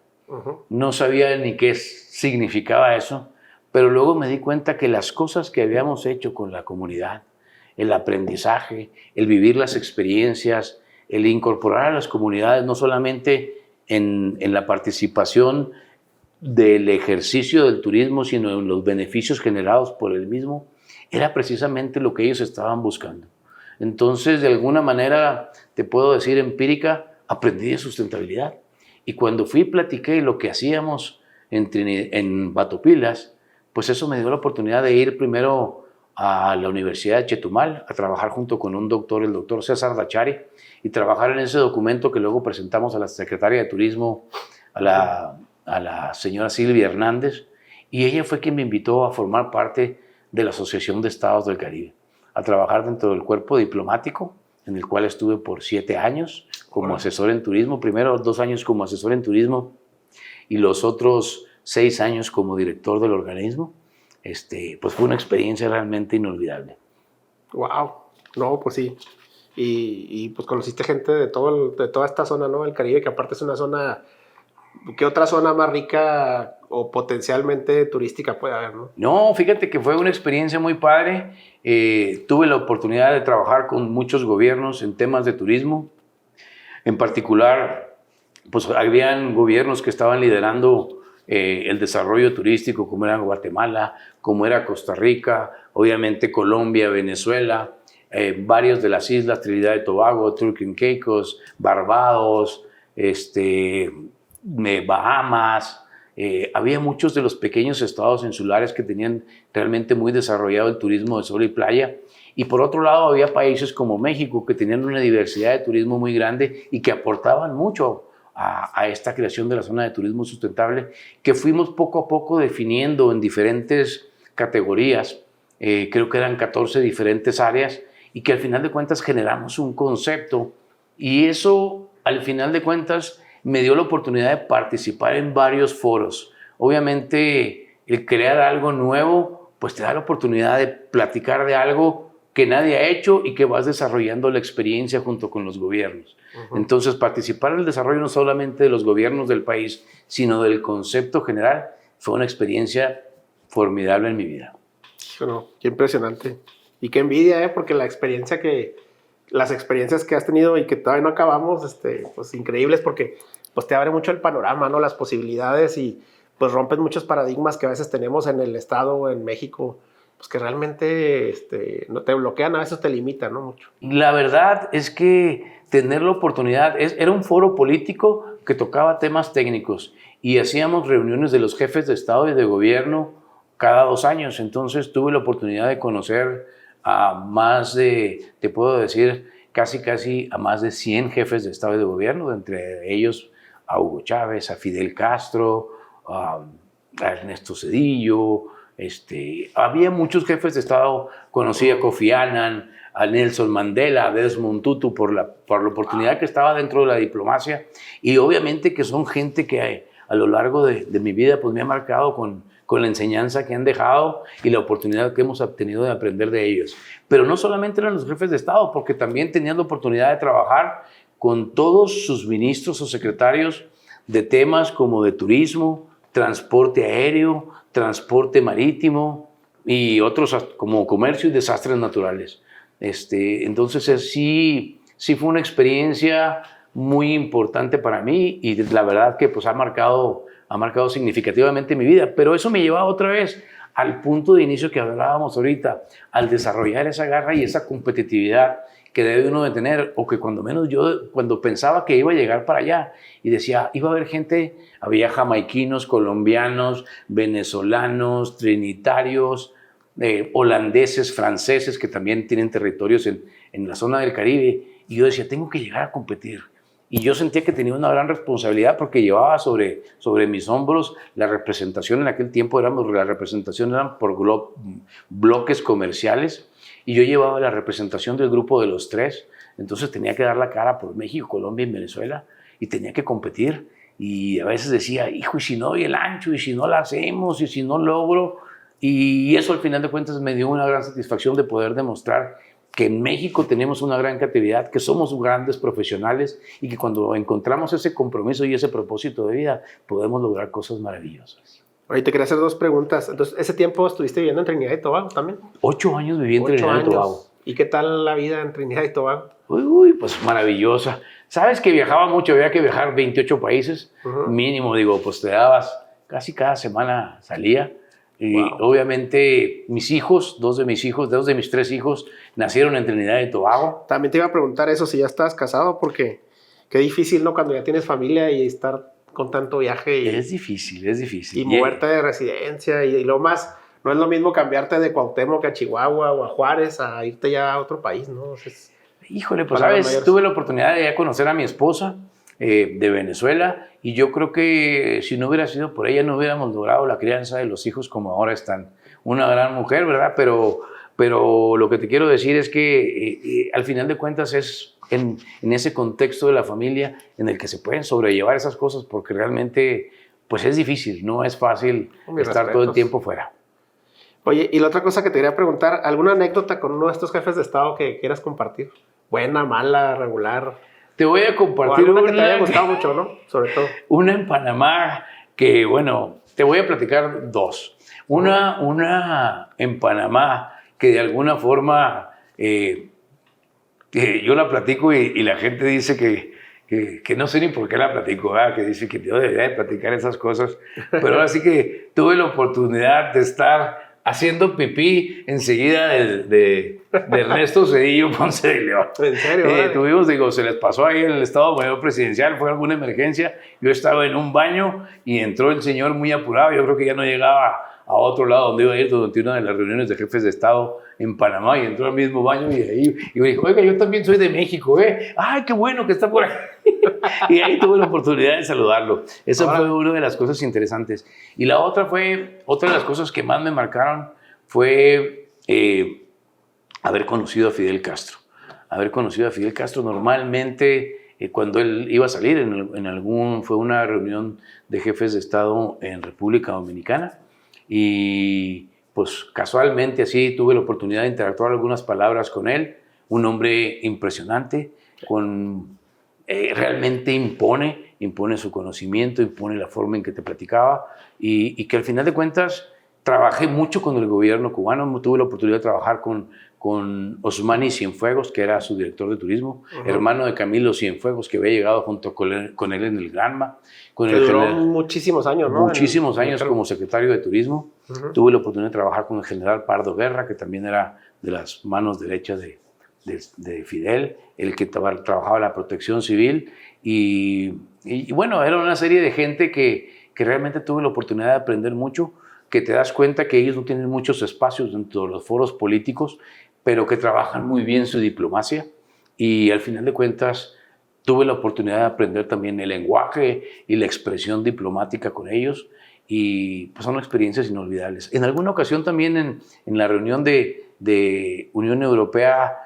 Speaker 1: No sabía ni qué significaba eso, pero luego me di cuenta que las cosas que habíamos hecho con la comunidad, el aprendizaje, el vivir las experiencias, el incorporar a las comunidades no solamente en la participación del ejercicio del turismo, sino en los beneficios generados por el mismo, era precisamente lo que ellos estaban buscando. Entonces, de alguna manera, te puedo decir empírica, aprendí de sustentabilidad. Y cuando fui y platiqué lo que hacíamos en Batopilas, pues eso me dio la oportunidad de ir primero a la Universidad de Chetumal a trabajar junto con un doctor, el doctor César Dachari, y trabajar en ese documento que luego presentamos a la secretaria de Turismo, a la señora Silvia Hernández, y ella fue quien me invitó a formar parte de la Asociación de Estados del Caribe, a trabajar dentro del cuerpo diplomático, en el cual estuve por 7 años como asesor en turismo, primero 2 años como asesor en turismo y los otros 6 años como director del organismo. Pues fue una experiencia realmente inolvidable.
Speaker 2: Wow, no, pues sí. Y pues conociste gente de toda esta zona, ¿no? El Caribe, que aparte es una zona, ¿qué otra zona más rica o potencialmente turística puede haber, no?
Speaker 1: No, fíjate que fue una experiencia muy padre. Tuve la oportunidad de trabajar con muchos gobiernos en temas de turismo. En particular, pues habían gobiernos que estaban liderando el desarrollo turístico, como era Guatemala, como era Costa Rica, obviamente Colombia, Venezuela, varios de las islas, Trinidad y Tobago, Turks and Caicos, Barbados, Bahamas. Había muchos de los pequeños estados insulares que tenían realmente muy desarrollado el turismo de sol y playa. Y por otro lado había países como México que tenían una diversidad de turismo muy grande y que aportaban mucho a esta creación de la zona de turismo sustentable, que fuimos poco a poco definiendo en diferentes categorías. Creo que eran 14 diferentes áreas y que al final de cuentas generamos un concepto, y eso al final de cuentas me dio la oportunidad de participar en varios foros. Obviamente el crear algo nuevo pues te da la oportunidad de platicar de algo que nadie ha hecho y que vas desarrollando la experiencia junto con los gobiernos. Entonces, participar en el desarrollo no solamente de los gobiernos del país, sino del concepto general, fue una experiencia formidable en mi vida.
Speaker 2: Bueno, qué impresionante. Y qué envidia, porque las experiencias que has tenido y que todavía no acabamos, pues increíbles, porque pues te abre mucho el panorama, ¿no? Las posibilidades, y pues rompes muchos paradigmas que a veces tenemos en el Estado o en México, pues que realmente no te bloquean, a veces te limitan, ¿no? Mucho.
Speaker 1: La verdad es que tener la oportunidad, era un foro político que tocaba temas técnicos y hacíamos reuniones de los jefes de Estado y de Gobierno cada 2 años. Entonces tuve la oportunidad de conocer a más de, te puedo decir, casi a más de 100 jefes de Estado y de Gobierno, entre ellos a Hugo Chávez, a Fidel Castro, a Ernesto Zedillo. Había muchos jefes de Estado, conocí a Kofi Annan, a Nelson Mandela, a Desmond Tutu, por la oportunidad que estaba dentro de la diplomacia, y obviamente que son gente que a lo largo de mi vida pues me ha marcado con la enseñanza que han dejado y la oportunidad que hemos obtenido de aprender de ellos. Pero no solamente eran los jefes de Estado, porque también tenían la oportunidad de trabajar con todos sus ministros o secretarios de temas como de turismo, transporte aéreo, transporte marítimo y otros como comercio y desastres naturales. Entonces sí fue una experiencia muy importante para mí y la verdad que pues ha marcado significativamente mi vida, pero eso me lleva otra vez al punto de inicio que hablábamos ahorita, al desarrollar esa garra y esa competitividad que debe uno de tener, o que cuando menos yo, cuando pensaba que iba a llegar para allá y decía, iba a haber gente, había jamaiquinos, colombianos, venezolanos, trinitarios, holandeses, franceses, que también tienen territorios en la zona del Caribe, y yo decía, tengo que llegar a competir. Y yo sentía que tenía una gran responsabilidad porque llevaba sobre mis hombros la representación. En aquel tiempo la representación eran por bloques comerciales y yo llevaba la representación del grupo de los 3. Entonces tenía que dar la cara por México, Colombia y Venezuela y tenía que competir. Y a veces decía, hijo, y si no doy el ancho, y si no la hacemos, y si no logro. Y eso al final de cuentas me dio una gran satisfacción de poder demostrar que en México tenemos una gran creatividad, que somos grandes profesionales y que cuando encontramos ese compromiso y ese propósito de vida, podemos lograr cosas maravillosas.
Speaker 2: Oye, te quería hacer 2 preguntas. Entonces, ¿ese tiempo estuviste viviendo en Trinidad y Tobago también?
Speaker 1: 8 años viví en Trinidad y Tobago.
Speaker 2: ¿Y qué tal la vida en Trinidad y Tobago?
Speaker 1: Pues maravillosa. Sabes que viajaba mucho, había que viajar 28 países, mínimo, digo, pues te dabas, casi cada semana salía. Y obviamente mis hijos, 2 de mis 3 hijos, nacieron en Trinidad y Tobago.
Speaker 2: También te iba a preguntar eso, si ya estabas casado, porque qué difícil, ¿no? Cuando ya tienes familia y estar con tanto viaje.
Speaker 1: Es difícil.
Speaker 2: Y moverte de residencia y lo más, no es lo mismo cambiarte de Cuauhtémoc a Chihuahua o a Juárez a irte ya a otro país, ¿no?
Speaker 1: Híjole, pues sabes, tuve la oportunidad de ya conocer a mi esposa de Venezuela y yo creo que si no hubiera sido por ella no hubiéramos logrado la crianza de los hijos como ahora están. Una gran mujer, ¿verdad? Pero lo que te quiero decir es que al final de cuentas es en ese contexto de la familia en el que se pueden sobrellevar esas cosas porque realmente pues es difícil, no es fácil estar todo el tiempo fuera.
Speaker 2: Oye, y la otra cosa que te quería preguntar, ¿alguna anécdota con uno de estos jefes de Estado que quieras compartir? Buena, mala, regular.
Speaker 1: Te voy a compartir
Speaker 2: una que te haya gustado mucho, ¿no? Sobre todo.
Speaker 1: Una en Panamá que, bueno, te voy a platicar 2. Una en Panamá que de alguna forma yo la platico y la gente dice que no sé ni por qué la platico, ¿verdad? Que dice que yo debería de platicar esas cosas. Pero ahora sí que tuve la oportunidad de estar haciendo pipí enseguida de Ernesto Zedillo Ponce de León.
Speaker 2: ¿En serio?
Speaker 1: Tuvimos, se les pasó ahí en el Estado Mayor Presidencial, fue alguna emergencia, yo estaba en un baño y entró el señor muy apurado, yo creo que ya no llegaba a otro lado donde iba a ir durante una de las reuniones de jefes de Estado en Panamá y entró al mismo baño y ahí y me dijo, oiga, yo también soy de México, ¡ay, qué bueno que está por aquí! Y ahí tuve la oportunidad de saludarlo. Esa fue una de las cosas interesantes. Y la otra de las cosas que más me marcaron fue haber conocido a Fidel Castro. Normalmente, cuando él iba a salir, fue una reunión de jefes de Estado en República Dominicana y pues casualmente así tuve la oportunidad de interactuar algunas palabras con él. Un hombre impresionante, realmente impone su conocimiento, impone la forma en que te platicaba y que al final de cuentas trabajé mucho con el gobierno cubano. Tuve la oportunidad de trabajar con Osmani Cienfuegos, que era su director de turismo, hermano de Camilo Cienfuegos, que había llegado junto con él en el Granma.
Speaker 2: Duró muchísimos años, ¿no?
Speaker 1: Muchísimos años como secretario de turismo. Tuve la oportunidad de trabajar con el general Pardo Guerra, que también era de las manos derechas de Fidel, el que trabajaba la protección civil y bueno, era una serie de gente que realmente tuve la oportunidad de aprender mucho, que te das cuenta que ellos no tienen muchos espacios dentro de los foros políticos, pero que trabajan muy bien su diplomacia y al final de cuentas tuve la oportunidad de aprender también el lenguaje y la expresión diplomática con ellos y pues son experiencias inolvidables. En alguna ocasión también en la reunión de Unión Europea,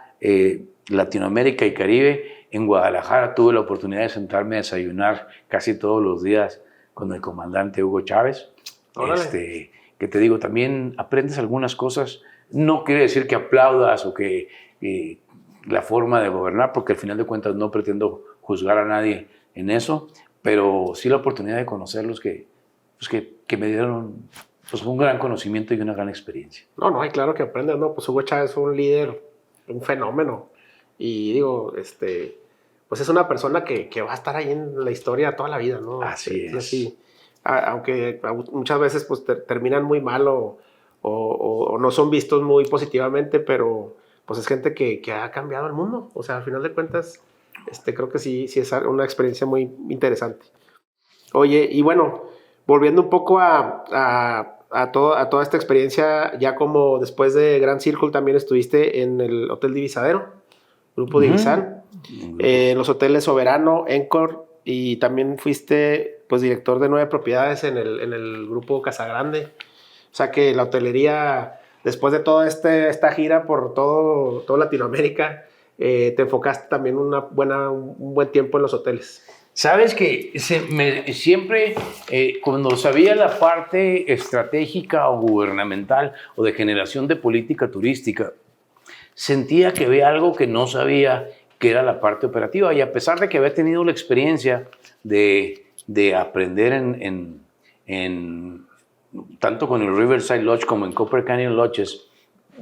Speaker 1: Latinoamérica y Caribe, en Guadalajara tuve la oportunidad de sentarme a desayunar casi todos los días con el comandante Hugo Chávez. Que te digo, también aprendes algunas cosas. No quiere decir que aplaudas o que la forma de gobernar, porque al final de cuentas no pretendo juzgar a nadie en eso, pero sí la oportunidad de conocerlos que me dieron pues, un gran conocimiento y una gran experiencia.
Speaker 2: No, y claro que aprendes, ¿no? Pues Hugo Chávez fue un líder, un fenómeno. Y digo, pues es una persona que va a estar ahí en la historia toda la vida, ¿no?
Speaker 1: Así es.
Speaker 2: Así, aunque muchas veces pues terminan muy mal o no son vistos muy positivamente, pero pues es gente que ha cambiado el mundo. O sea, al final de cuentas, creo que sí es una experiencia muy interesante. Oye, y bueno, volviendo un poco a toda esta experiencia, ya como después de Grand Circle también estuviste en el Hotel Divisadero, Grupo Divisan, en los hoteles Soberano, Encore, y también fuiste pues director de 9 propiedades en el Grupo Casagrande. O sea que la hotelería, después de toda esta gira por todo Latinoamérica, te enfocaste también un buen tiempo en los hoteles.
Speaker 1: Sabes que siempre, cuando sabía la parte estratégica o gubernamental o de generación de política turística, sentía que había algo que no sabía, que era la parte operativa. Y a pesar de que había tenido la experiencia de aprender tanto con el Riverside Lodge como en Copper Canyon Lodges,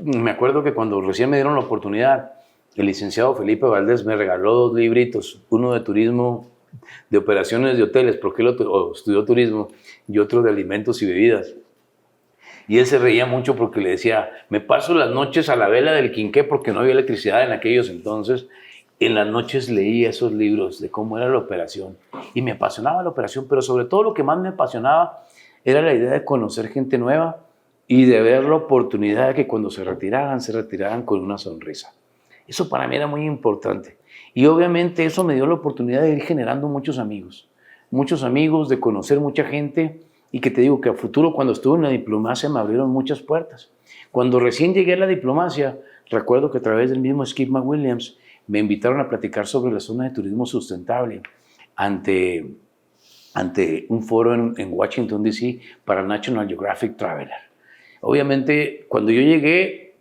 Speaker 1: me acuerdo que cuando recién me dieron la oportunidad, el licenciado Felipe Valdés me regaló 2 libritos, uno de turismo, de operaciones de hoteles, porque él estudió turismo, y otro de alimentos y bebidas. Y él se reía mucho porque le decía, me paso las noches a la vela del quinqué porque no había electricidad en aquellos entonces. En las noches leía esos libros de cómo era la operación y me apasionaba la operación, pero sobre todo lo que más me apasionaba era la idea de conocer gente nueva y de ver la oportunidad de que cuando se retiraran con una sonrisa. Eso para mí era muy importante. Y obviamente eso me dio la oportunidad de ir generando muchos amigos, de conocer mucha gente y que te digo que a futuro cuando estuve en la diplomacia me abrieron muchas puertas. Cuando recién llegué a la diplomacia, recuerdo que a través del mismo Skip McWilliams me invitaron a platicar sobre la zona de turismo sustentable ante un foro en Washington, D.C. para National Geographic Traveler. Obviamente, cuando yo llegué,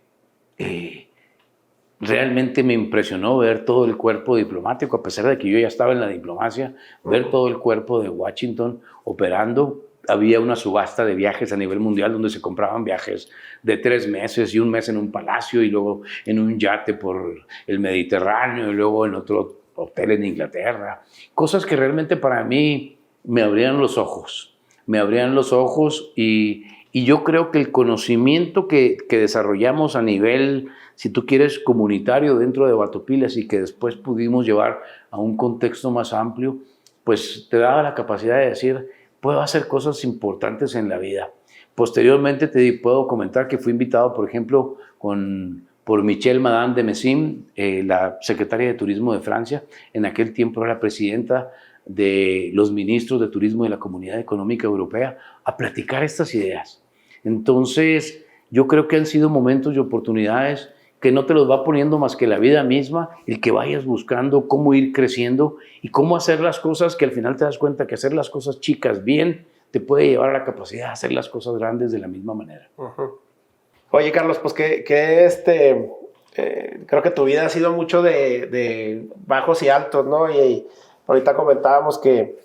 Speaker 1: realmente me impresionó ver todo el cuerpo diplomático, a pesar de que yo ya estaba en la diplomacia, ver todo el cuerpo de Washington operando. Había una subasta de viajes a nivel mundial donde se compraban viajes de 3 meses y 1 mes en un palacio y luego en un yate por el Mediterráneo y luego en otro hotel en Inglaterra. Cosas que realmente para mí me abrían los ojos. Y yo creo que el conocimiento que desarrollamos a nivel, si tú quieres, comunitario dentro de Batopilas y que después pudimos llevar a un contexto más amplio, pues te daba la capacidad de decir, puedo hacer cosas importantes en la vida. Posteriormente te puedo comentar que fui invitado, por ejemplo, por Michelle Madame de Messim, la secretaria de Turismo de Francia. En aquel tiempo era la presidenta de los ministros de Turismo de la Comunidad Económica Europea, a platicar estas ideas. Entonces, yo creo que han sido momentos y oportunidades que no te los va poniendo más que la vida misma, el que vayas buscando cómo ir creciendo y cómo hacer las cosas, que al final te das cuenta que hacer las cosas chicas bien te puede llevar a la capacidad de hacer las cosas grandes de la misma manera.
Speaker 2: Uh-huh. Oye, Carlos, pues creo que tu vida ha sido mucho de bajos y altos, ¿no? Y ahorita comentábamos que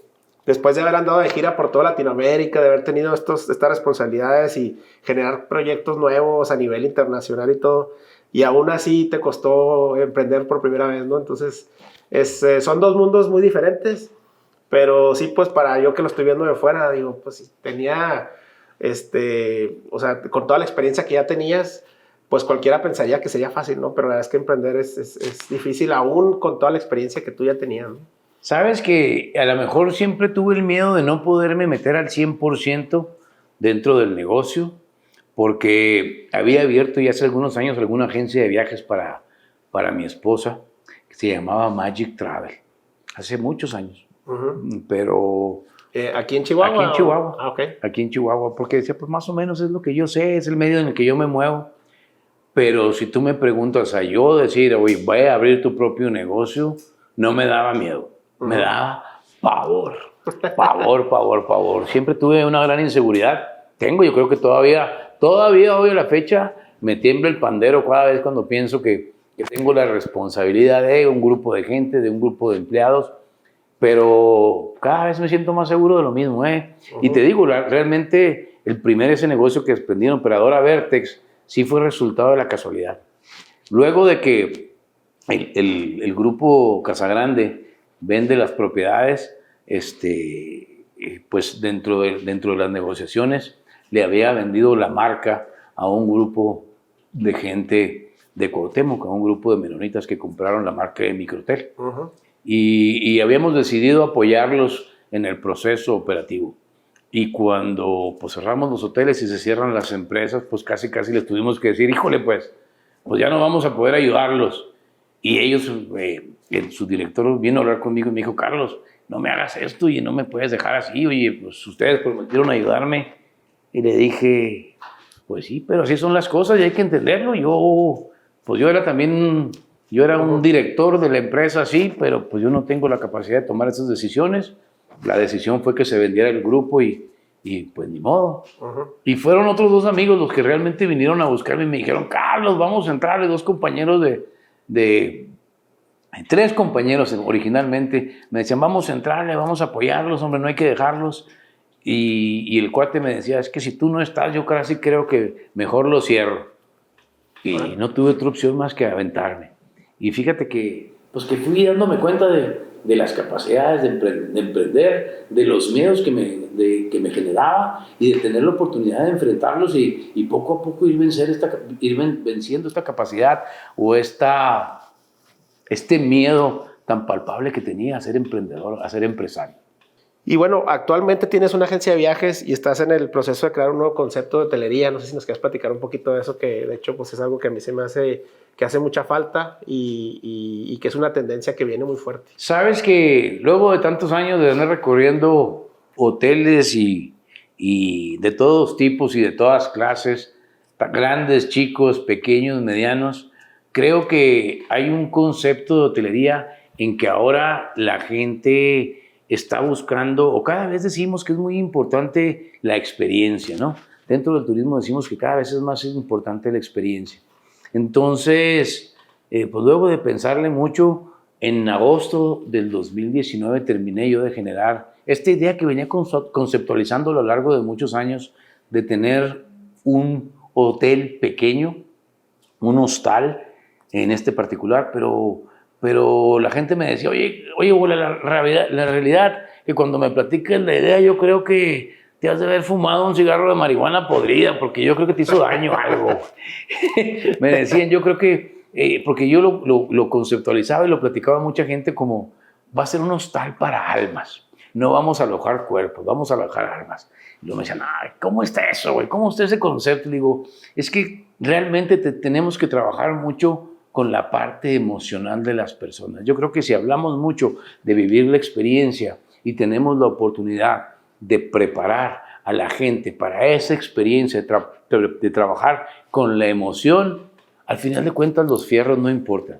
Speaker 2: después de haber andado de gira por toda Latinoamérica, de haber tenido estas responsabilidades y generar proyectos nuevos a nivel internacional y todo, y aún así te costó emprender por primera vez, ¿no? Entonces, son 2 mundos muy diferentes, pero sí, pues para yo que lo estoy viendo de fuera, digo, pues tenía, o sea, con toda la experiencia que ya tenías, pues cualquiera pensaría que sería fácil, ¿no? Pero la verdad es que emprender es difícil, aún con toda la experiencia que tú ya tenías, ¿no?
Speaker 1: Sabes que a lo mejor siempre tuve el miedo de no poderme meter al 100% dentro del negocio, porque había abierto ya hace algunos años alguna agencia de viajes para mi esposa, que se llamaba Magic Travel, hace muchos años. Pero
Speaker 2: ¿Aquí en Chihuahua?
Speaker 1: aquí en Chihuahua,
Speaker 2: Okay.
Speaker 1: aquí en Chihuahua, porque decía, pues más o menos es lo que yo sé, es el medio en el que yo me muevo. Pero si tú me preguntas a yo decir, oye, voy a abrir tu propio negocio, no me daba miedo, me daba pavor, pavor. Siempre tuve una gran inseguridad. Yo creo que todavía hoy a la fecha me tiembla el pandero cada vez cuando pienso que tengo la responsabilidad de un grupo de gente, de un grupo de empleados, pero cada vez me siento más seguro de lo mismo, ¿eh? Y te digo, realmente ese negocio que desprendí en Operadora Vertex sí fue resultado de la casualidad. Luego de que el grupo Casagrande vende las propiedades, pues dentro de las negociaciones le había vendido la marca a un grupo de gente de Cuauhtémoc, a un grupo de menonitas que compraron la marca de Microtel. Y habíamos decidido apoyarlos en el proceso operativo. Y cuando pues, cerramos los hoteles y se cierran las empresas, pues casi les tuvimos que decir, híjole, pues ya no vamos a poder ayudarlos. Y ellos, su director vino a hablar conmigo y me dijo, Carlos, no me hagas esto y no me puedes dejar así. Oye, pues ustedes prometieron ayudarme. Y le dije, pues sí, pero así son las cosas y hay que entenderlo. Yo era un director de la empresa, sí, pero pues yo no tengo la capacidad de tomar esas decisiones. La decisión fue que se vendiera el grupo y pues ni modo. Y fueron otros dos amigos los que realmente vinieron a buscarme y me dijeron, Carlos, vamos a entrarle, tres compañeros originalmente, me decían, vamos a entrarle, vamos a apoyarlos, hombre, no hay que dejarlos. Y el cuate me decía, es que si tú no estás, yo casi creo que mejor lo cierro. Y no tuve otra opción más que aventarme. Y fíjate que fui dándome cuenta de las capacidades de emprender, de los miedos que me generaba y de tener la oportunidad de enfrentarlos y poco a poco ir venciendo esta capacidad o este miedo tan palpable que tenía a ser emprendedor, a ser empresario.
Speaker 2: Y bueno, actualmente tienes una agencia de viajes y estás en el proceso de crear un nuevo concepto de hotelería. No sé si nos quieres platicar un poquito de eso, que de hecho pues es algo que a mí se me hace que hace mucha falta y que es una tendencia que viene muy fuerte.
Speaker 1: Sabes que luego de tantos años de andar recorriendo hoteles y de todos tipos y de todas clases, grandes, chicos, pequeños, medianos, creo que hay un concepto de hotelería en que ahora la gente está buscando, o cada vez decimos que es muy importante la experiencia, ¿no? Dentro del turismo decimos que cada vez es más importante la experiencia. Entonces, pues luego de pensarle mucho, en agosto del 2019 terminé yo de generar esta idea que venía conceptualizando a lo largo de muchos años de tener un hotel pequeño, un hostal en este particular, pero la gente me decía, oye, la realidad que cuando me platiques la idea, yo creo que te has de haber fumado un cigarro de marihuana podrida, porque yo creo que te hizo daño algo. Me decían, yo creo que, porque yo lo conceptualizaba y lo platicaba a mucha gente como, va a ser un hostal para almas, no vamos a alojar cuerpos, vamos a alojar almas. Y luego me decían, ¿cómo está eso, güey? ¿Cómo está ese concepto? Y digo, es que realmente tenemos que trabajar mucho con la parte emocional de las personas. Yo creo que si hablamos mucho de vivir la experiencia y tenemos la oportunidad de preparar a la gente para esa experiencia, de trabajar con la emoción, al final de cuentas los fierros no importan.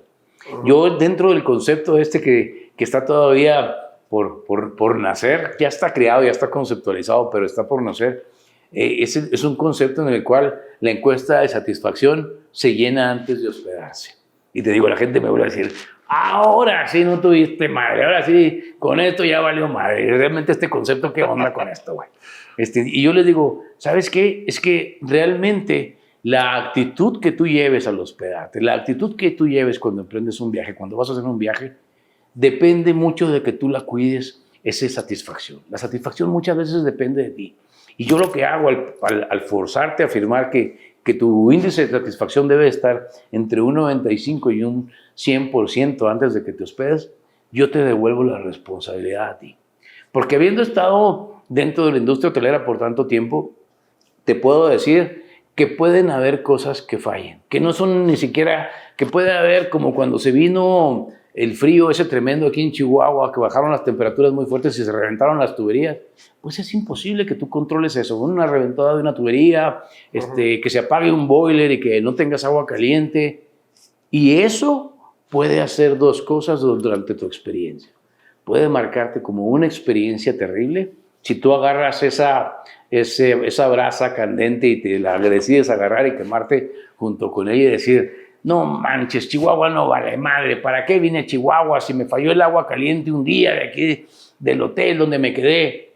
Speaker 1: Yo dentro del concepto que está todavía por nacer, ya está creado, ya está conceptualizado, pero está por nacer, es un concepto en el cual la encuesta de satisfacción se llena antes de hospedarse. Y te digo, la gente me vuelve a decir, ahora sí no tuviste madre, ahora sí, con esto ya valió madre. Realmente este concepto, ¿qué onda con esto, güey? Y yo les digo, ¿sabes qué? Es que realmente la actitud que tú lleves al hospedarte, la actitud que tú lleves cuando emprendes un viaje, cuando vas a hacer un viaje, depende mucho de que tú la cuides, esa satisfacción. La satisfacción muchas veces depende de ti. Y yo lo que hago al forzarte a afirmar que que tu índice de satisfacción debe estar entre un 95 y un 100% antes de que te hospedes, yo te devuelvo la responsabilidad a ti. Porque habiendo estado dentro de la industria hotelera por tanto tiempo, te puedo decir que pueden haber cosas que fallen, que no son ni siquiera, que puede haber como cuando se vino el frío ese tremendo aquí en Chihuahua, que bajaron las temperaturas muy fuertes y se reventaron las tuberías. Pues es imposible que tú controles eso. Una reventada de una tubería, que se apague un boiler y que no tengas agua caliente. Y eso puede hacer dos cosas durante tu experiencia. Puede marcarte como una experiencia terrible. Si tú agarras esa brasa candente y te la decides agarrar y quemarte junto con ella y decir, no manches, Chihuahua no vale madre, ¿para qué vine a Chihuahua si me falló el agua caliente un día de aquí del hotel donde me quedé?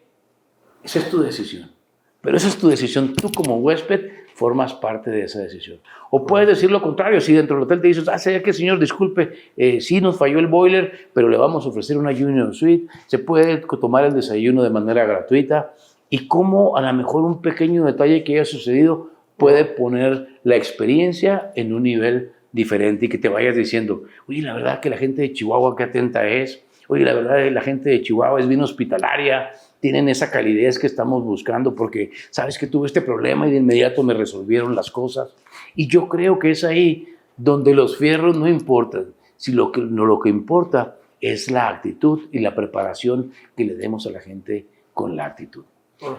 Speaker 1: Esa es tu decisión. Pero esa es tu decisión. Tú como huésped formas parte de esa decisión. O puedes decir lo contrario. Si dentro del hotel te dices, ¿sabes qué, señor? Disculpe, sí nos falló el boiler, pero le vamos a ofrecer una Junior Suite. Se puede tomar el desayuno de manera gratuita. Y cómo a lo mejor un pequeño detalle que haya sucedido puede poner la experiencia en un nivel diferente y que te vayas diciendo, oye, la verdad que la gente de Chihuahua qué atenta es. Oye, la verdad que la gente de Chihuahua es bien hospitalaria. Tienen esa calidez que estamos buscando porque sabes que tuve este problema y de inmediato me resolvieron las cosas. Y yo creo que es ahí donde los fierros no importan, si lo que importa es la actitud y la preparación que le demos a la gente con la actitud.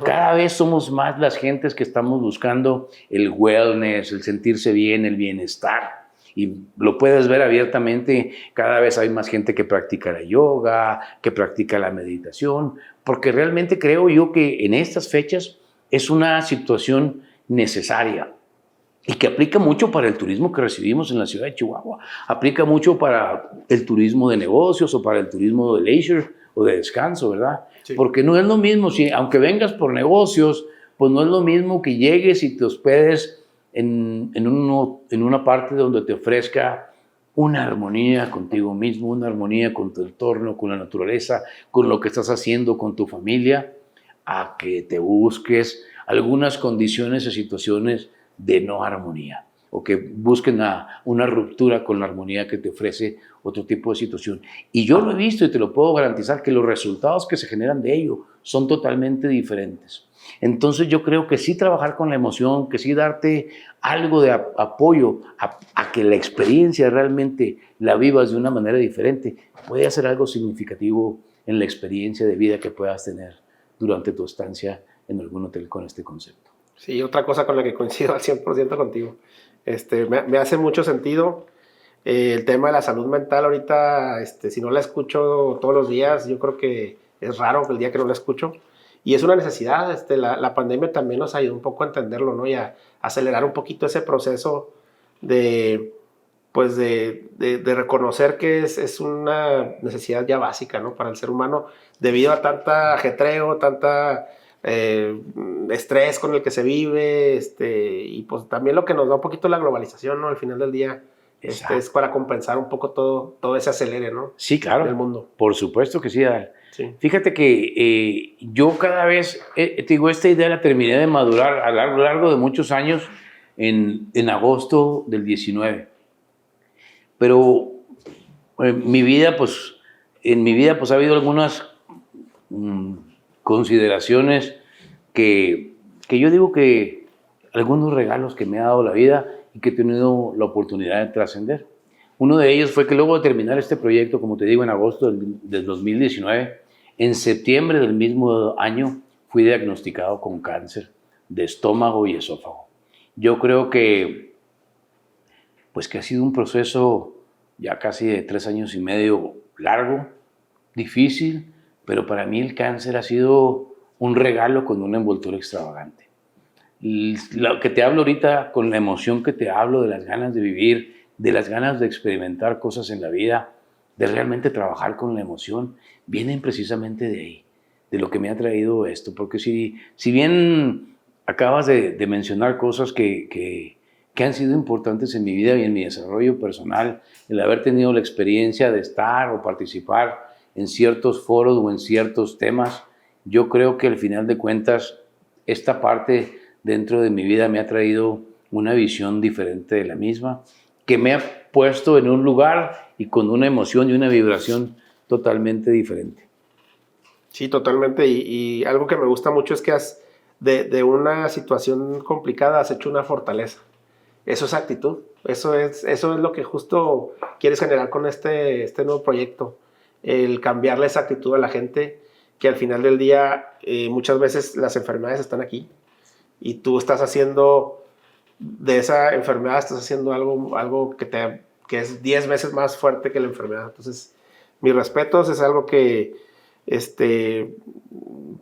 Speaker 1: Cada vez somos más las gentes que estamos buscando el wellness, el sentirse bien, el bienestar. Y lo puedes ver abiertamente, cada vez hay más gente que practica la yoga, que practica la meditación, porque realmente creo yo que en estas fechas es una situación necesaria y que aplica mucho para el turismo que recibimos en la ciudad de Chihuahua, aplica mucho para el turismo de negocios o para el turismo de leisure o de descanso, ¿verdad? Sí. Porque no es lo mismo, aunque vengas por negocios, pues no es lo mismo que llegues y te hospedes en una parte donde te ofrezca una armonía contigo mismo, una armonía con tu entorno, con la naturaleza, con lo que estás haciendo con tu familia, a que te busques algunas condiciones o situaciones de no armonía, o que busquen una ruptura con la armonía que te ofrece otro tipo de situación. Y yo lo he visto y te lo puedo garantizar que los resultados que se generan de ello son totalmente diferentes. Entonces yo creo que sí trabajar con la emoción, que sí darte algo de apoyo a que la experiencia realmente la vivas de una manera diferente, puede hacer algo significativo en la experiencia de vida que puedas tener durante tu estancia en algún hotel con este concepto.
Speaker 2: Sí, otra cosa con la que coincido al 100% contigo. Me hace mucho sentido el tema de la salud mental ahorita, si no la escucho todos los días, yo creo que es raro el día que no la escucho. Y es una necesidad, la pandemia también nos ayudó un poco a entenderlo, ¿no? Y a acelerar un poquito ese proceso de reconocer que es una necesidad ya básica, ¿no? Para el ser humano, debido a tanta ajetreo, tanta estrés con el que se vive, y pues también lo que nos da un poquito la globalización, ¿no? Al final del día, es para compensar un poco todo ese acelere, ¿no?
Speaker 1: Sí, claro.
Speaker 2: Del mundo.
Speaker 1: Por supuesto que sí, Adal. Sí. Fíjate que yo cada vez, te digo, esta idea la terminé de madurar a lo largo de muchos años en agosto del 19. Pero en mi vida ha habido algunas consideraciones que yo digo que algunos regalos que me ha dado la vida y que he tenido la oportunidad de trascender. Uno de ellos fue que luego de terminar este proyecto, como te digo, en agosto del 2019, en septiembre del mismo año fui diagnosticado con cáncer de estómago y esófago. Yo creo que ha sido un proceso ya casi de 3 años y medio largo, difícil, pero para mí el cáncer ha sido un regalo con un envoltorio extravagante. Lo que te hablo ahorita, con la emoción que te hablo, de las ganas de vivir, de las ganas de experimentar cosas en la vida, de realmente trabajar con la emoción, vienen precisamente de ahí, de lo que me ha traído esto. Porque si bien acabas de mencionar cosas que han sido importantes en mi vida y en mi desarrollo personal, el haber tenido la experiencia de estar o participar en ciertos foros o en ciertos temas, yo creo que al final de cuentas esta parte dentro de mi vida me ha traído una visión diferente de la misma, que me ha puesto en un lugar y con una emoción y una vibración totalmente diferente.
Speaker 2: Sí, totalmente. Y algo que me gusta mucho es que de una situación complicada has hecho una fortaleza. Eso es actitud. Eso es lo que justo quieres generar con este nuevo proyecto. El cambiarle esa actitud a la gente, que al final del día muchas veces las enfermedades están aquí y tú estás haciendo de esa enfermedad, estás haciendo algo que es 10 veces más fuerte que la enfermedad. Entonces, mis respetos, es algo que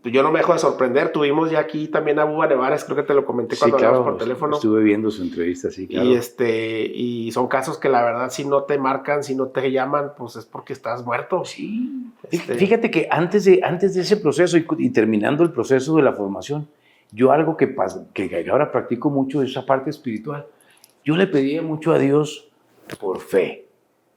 Speaker 2: yo no me dejo de sorprender. Tuvimos ya aquí también a Búba Nevares, creo que te lo comenté cuando hablamos por teléfono.
Speaker 1: Estuve viendo su entrevista, sí, claro.
Speaker 2: Y son casos que la verdad, si no te marcan, si no te llaman, pues es porque estás muerto.
Speaker 1: Sí. Fíjate que antes de ese proceso y terminando el proceso de la formación, yo algo que ahora practico mucho es esa parte espiritual. Yo le pedía mucho a Dios por fe.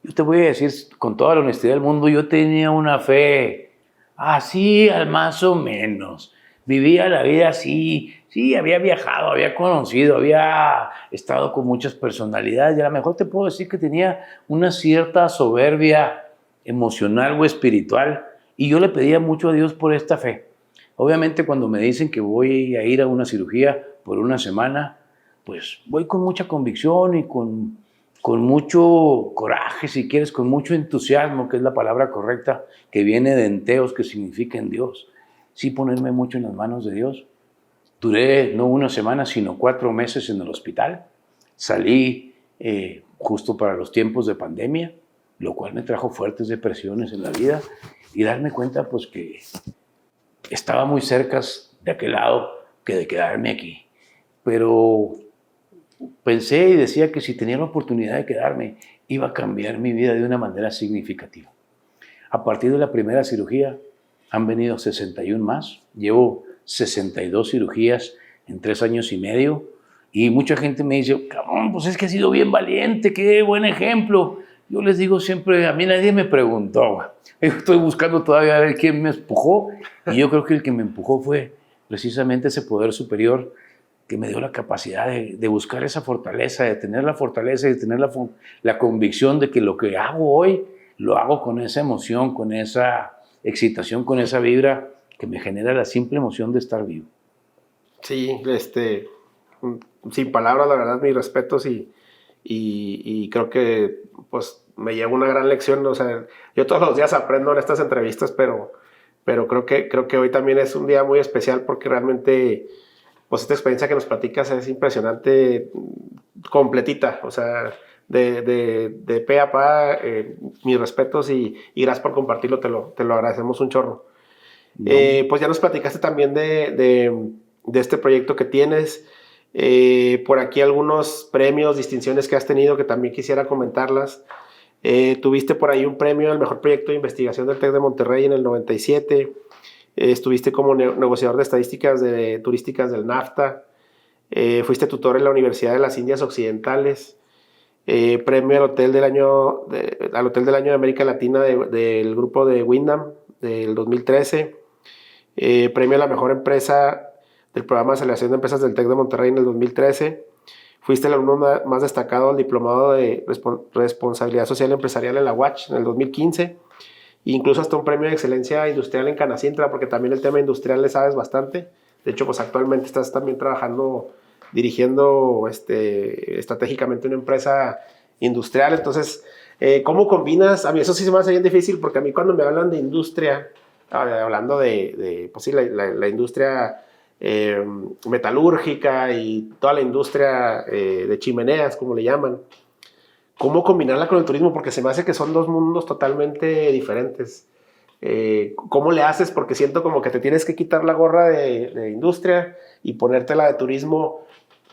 Speaker 1: Yo te voy a decir con toda la honestidad del mundo, yo tenía una fe así al más o menos. Vivía la vida así, sí, había viajado, había conocido, había estado con muchas personalidades y a lo mejor te puedo decir que tenía una cierta soberbia emocional o espiritual y yo le pedía mucho a Dios por esta fe. Obviamente cuando me dicen que voy a ir a una cirugía por una semana, pues voy con mucha convicción y con mucho coraje, si quieres, con mucho entusiasmo, que es la palabra correcta, que viene de enteos, que significa en Dios. Sí, ponerme mucho en las manos de Dios. Duré no una semana, sino 4 meses en el hospital. Salí justo para los tiempos de pandemia, lo cual me trajo fuertes depresiones en la vida y darme cuenta pues que estaba muy cerca de aquel lado que de quedarme aquí. Pero pensé y decía que si tenía la oportunidad de quedarme, iba a cambiar mi vida de una manera significativa. A partir de la primera cirugía han venido 61 más. Llevo 62 cirugías en 3 años y medio. Y mucha gente me dice, cabrón, pues es que has sido bien valiente, qué buen ejemplo. Yo les digo siempre, a mí nadie me preguntó. Estoy buscando todavía a ver quién me empujó. Y yo creo que el que me empujó fue precisamente ese poder superior que me dio la capacidad de buscar esa fortaleza, de tener la fortaleza y de tener la convicción de que lo que hago hoy, lo hago con esa emoción, con esa excitación, con esa vibra que me genera la simple emoción de estar vivo.
Speaker 2: Sí, sin palabras, la verdad, mis respetos y creo que pues me llevo una gran lección. O sea, yo todos los días aprendo en estas entrevistas, pero creo que hoy también es un día muy especial porque realmente pues esta experiencia que nos platicas es impresionante, completita, o sea, de pe a pa, mis respetos y gracias por compartirlo, te lo agradecemos un chorro. No. Pues ya nos platicaste también de este proyecto que tienes, por aquí algunos premios, distinciones que has tenido que también quisiera comentarlas. Tuviste por ahí un premio al mejor proyecto de investigación del TEC de Monterrey en el 97. Estuviste como negociador de estadísticas turísticas del NAFTA. Fuiste tutor en la Universidad de las Indias Occidentales. Premio al Hotel del Año de América Latina del grupo de Wyndham del 2013. Premio a la mejor empresa del programa de aceleración de empresas del TEC de Monterrey en el 2013. Fuiste el alumno más destacado del diplomado de responsabilidad social empresarial en la UACH en el 2015. Incluso hasta un premio de excelencia industrial en Canacintra, porque también el tema industrial le sabes bastante. De hecho, pues actualmente estás también trabajando, dirigiendo estratégicamente una empresa industrial. Entonces, ¿cómo combinas? A mí eso sí se me hace bien difícil, porque a mí cuando me hablan de industria, hablando pues sí, la industria metalúrgica y toda la industria de chimeneas, como le llaman, ¿cómo combinarla con el turismo? Porque se me hace que son dos mundos totalmente diferentes. ¿Cómo le haces? Porque siento como que te tienes que quitar la gorra de industria y ponértela de turismo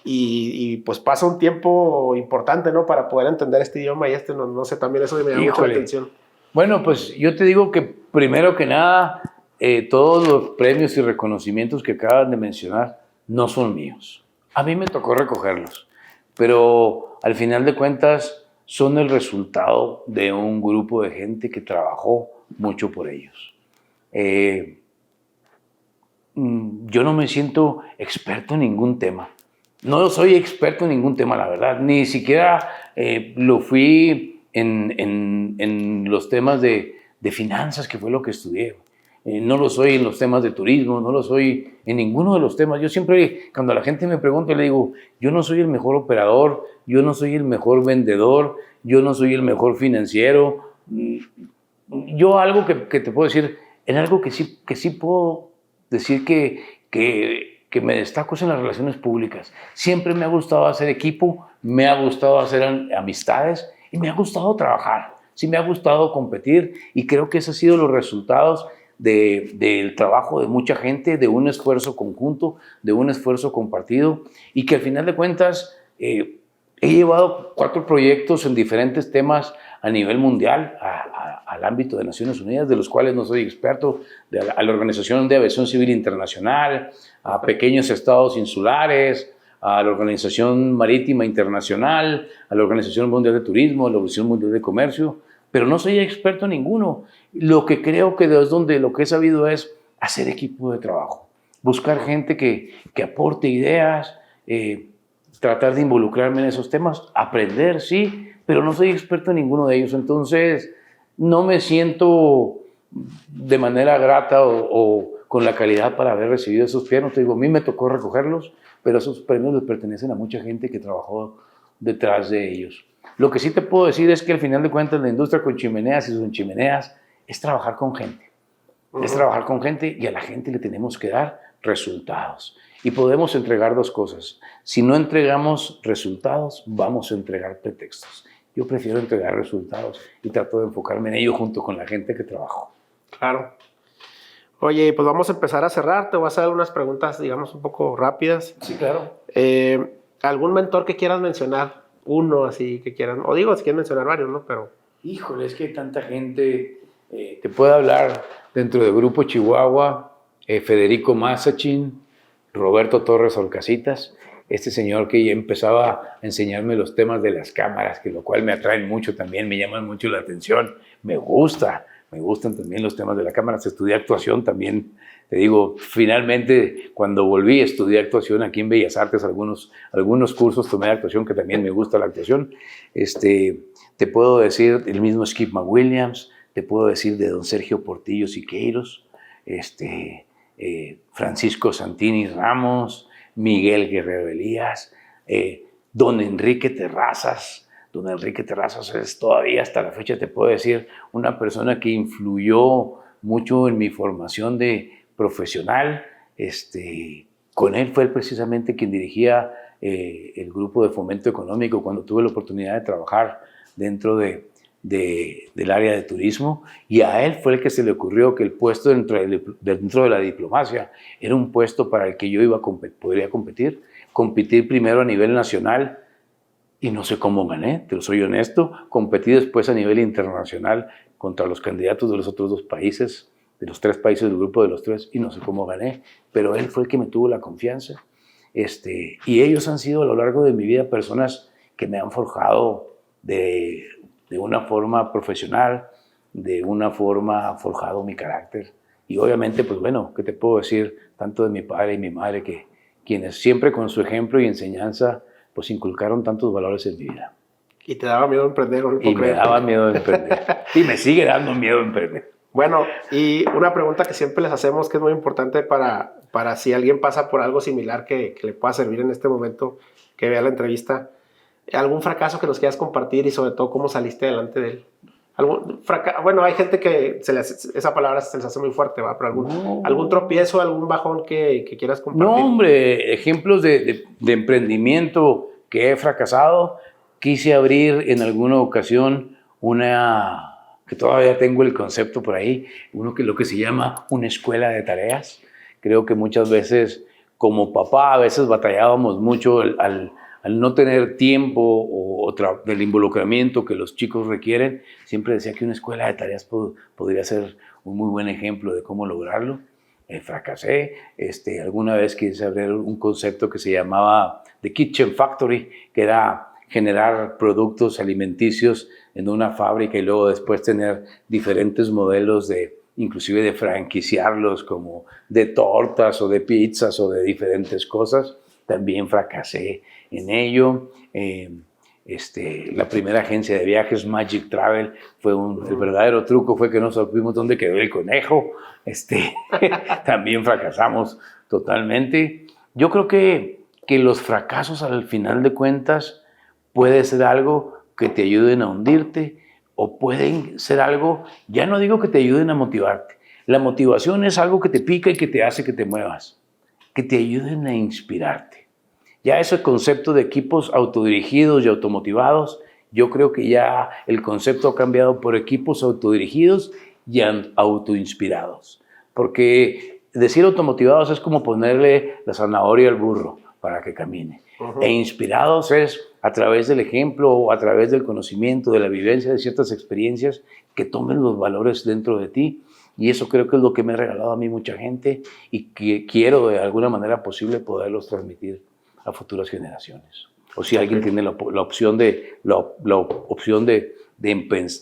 Speaker 2: y pues pasa un tiempo importante, ¿no? Para poder entender este idioma y no sé, también eso me llama mucho la atención.
Speaker 1: Bueno, pues yo te digo que primero que nada, todos los premios y reconocimientos que acabas de mencionar no son míos. A mí me tocó recogerlos, pero al final de cuentas son el resultado de un grupo de gente que trabajó mucho por ellos. Yo no me siento experto en ningún tema. No soy experto en ningún tema, la verdad. Ni siquiera lo fui en los temas de finanzas, que fue lo que estudié. No lo soy en los temas de turismo, no lo soy en ninguno de los temas. Yo siempre, cuando la gente me pregunta, le digo, yo no soy el mejor operador, yo no soy el mejor vendedor, yo no soy el mejor financiero. Yo algo que te puedo decir, en algo que sí puedo decir que me destaco es en las relaciones públicas. Siempre me ha gustado hacer equipo, me ha gustado hacer amistades y me ha gustado trabajar. Sí me ha gustado competir y creo que esos han sido los resultados del trabajo de mucha gente, de un esfuerzo conjunto, de un esfuerzo compartido y que al final de cuentas he llevado 4 proyectos en diferentes temas a nivel mundial, al ámbito de Naciones Unidas, de los cuales no soy experto, a la Organización de Aviación Civil Internacional, a pequeños estados insulares, a la Organización Marítima Internacional, a la Organización Mundial de Turismo, a la Organización Mundial de Comercio, pero no soy experto en ninguno. Lo que creo que es donde lo que he sabido es hacer equipo de trabajo, buscar gente que aporte ideas, tratar de involucrarme en esos temas, aprender, sí, pero no soy experto en ninguno de ellos. Entonces, no me siento de manera grata o con la calidad para haber recibido esos premios. Te digo, a mí me tocó recogerlos, pero esos premios les pertenecen a mucha gente que trabajó detrás de ellos. Lo que sí te puedo decir es que al final de cuentas la industria con chimeneas y sus chimeneas es trabajar con gente. Es trabajar con gente y a la gente le tenemos que dar resultados. Y podemos entregar 2 cosas. Si no entregamos resultados, vamos a entregar pretextos. Yo prefiero entregar resultados y trato de enfocarme en ello junto con la gente que trabajo.
Speaker 2: Claro. Oye, pues vamos a empezar a cerrar. Te voy a hacer unas preguntas, digamos, un poco rápidas.
Speaker 1: Sí, claro.
Speaker 2: ¿Algún mentor que quieras mencionar? Uno así que quieran. O digo, si quieres mencionar varios, ¿no? Pero...
Speaker 1: Híjole, es que tanta gente te puede hablar dentro del Grupo Chihuahua, Federico Mazachin, Roberto Torres Orcasitas, este señor que ya empezaba a enseñarme los temas de las cámaras, que lo cual me atraen mucho también, me llaman mucho la atención, me gustan también los temas de la cámara. Estudié actuación también, te digo, finalmente cuando volví estudié actuación aquí en Bellas Artes, algunos cursos tomé de actuación, que también me gusta la actuación. Te puedo decir el mismo Skip McWilliams, te puedo decir de don Sergio Portillo Siqueiros, Francisco Santini Ramos, Miguel Guerrero Elías, don Enrique Terrazas. Don Enrique Terrazas es todavía hasta la fecha, te puedo decir, una persona que influyó mucho en mi formación de profesional. Con él fue él precisamente quien dirigía el grupo de fomento económico cuando tuve la oportunidad de trabajar dentro del área de turismo, y a él fue el que se le ocurrió que el puesto dentro de la diplomacia era un puesto para el que yo podría competir primero a nivel nacional, y no sé cómo gané, te lo soy honesto. Competí después a nivel internacional contra los candidatos de los otros 2 países, de los 3 países del grupo de los 3, y no sé cómo gané, pero él fue el que me tuvo la confianza. Y ellos han sido a lo largo de mi vida personas que me han forjado de una forma profesional, de una forma forjado mi carácter. Y obviamente, pues bueno, ¿qué te puedo decir? Tanto de mi padre y mi madre, quienes siempre con su ejemplo y enseñanza pues inculcaron tantos valores en mi vida.
Speaker 2: ¿Y te daba miedo emprender? No
Speaker 1: y me daba miedo emprender. Y me sigue dando miedo emprender.
Speaker 2: Bueno, y una pregunta que siempre les hacemos, que es muy importante para si alguien pasa por algo similar que le pueda servir en este momento, que vea la entrevista. ¿Algún fracaso que nos quieras compartir y sobre todo cómo saliste adelante de él? Bueno, hay gente que esa palabra se les hace muy fuerte, ¿va? Pero algún tropiezo, algún bajón que quieras compartir.
Speaker 1: No, hombre, ejemplos de emprendimiento que he fracasado. Quise abrir en alguna ocasión que todavía tengo el concepto por ahí, lo que se llama una escuela de tareas. Creo que muchas veces, como papá, a veces batallábamos mucho al no tener tiempo del involucramiento que los chicos requieren. Siempre decía que una escuela de tareas podría ser un muy buen ejemplo de cómo lograrlo. Fracasé. Alguna vez quise abrir un concepto que se llamaba The Kitchen Factory, que era generar productos alimenticios en una fábrica y luego después tener diferentes modelos inclusive de franquiciarlos, como de tortas o de pizzas o de diferentes cosas. también fracasé en ello. La primera agencia de viajes, Magic Travel, el verdadero truco fue que no supimos dónde quedó el conejo. También fracasamos totalmente. Yo creo que los fracasos al final de cuentas puede ser algo que te ayuden a hundirte o pueden ser algo, ya no digo que te ayuden a motivarte. La motivación es algo que te pica y que te hace que te muevas, que te ayuden a inspirarte. Ya ese concepto de equipos autodirigidos y automotivados, yo creo que ya el concepto ha cambiado por equipos autodirigidos y autoinspirados. Porque decir automotivados es como ponerle la zanahoria al burro para que camine. E inspirados es a través del ejemplo o a través del conocimiento, de la vivencia de ciertas experiencias que tomen los valores dentro de ti. Y eso creo que es lo que me ha regalado a mí mucha gente y que quiero de alguna manera posible poderlos transmitir a futuras generaciones. O si alguien tiene la opción de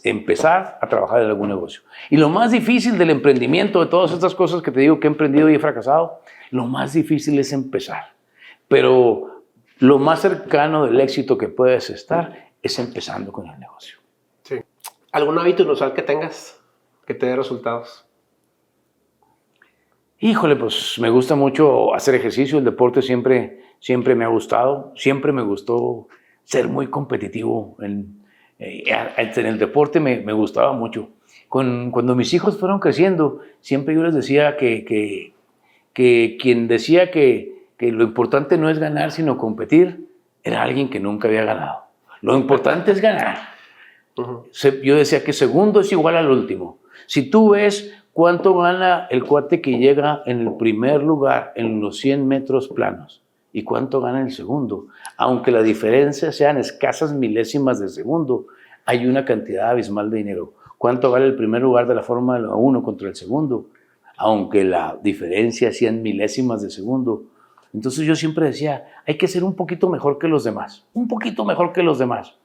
Speaker 1: empezar a trabajar en algún negocio. Y lo más difícil del emprendimiento, de todas estas cosas que te digo que he emprendido y he fracasado, lo más difícil es empezar. Pero lo más cercano del éxito que puedes estar es empezando con el negocio.
Speaker 2: Sí. ¿Algún hábito inusual que tengas que te dé resultados?
Speaker 1: Híjole, pues me gusta mucho hacer ejercicio, el deporte siempre me ha gustado, siempre me gustó ser muy competitivo en el deporte, me gustaba mucho. Cuando mis hijos fueron creciendo, siempre yo les decía que quien decía que lo importante no es ganar, sino competir, era alguien que nunca había ganado. Lo importante es ganar. Yo decía que segundo es igual al último. Si tú ves cuánto gana el cuate que llega en el primer lugar en los 100 metros planos y cuánto gana el segundo, aunque la diferencia sean escasas milésimas de segundo, hay una cantidad abismal de dinero. ¿Cuánto vale el primer lugar de la Fórmula 1 contra el segundo? Aunque la diferencia sean milésimas de segundo. Entonces yo siempre decía, hay que ser un poquito mejor que los demás, un poquito mejor que los demás,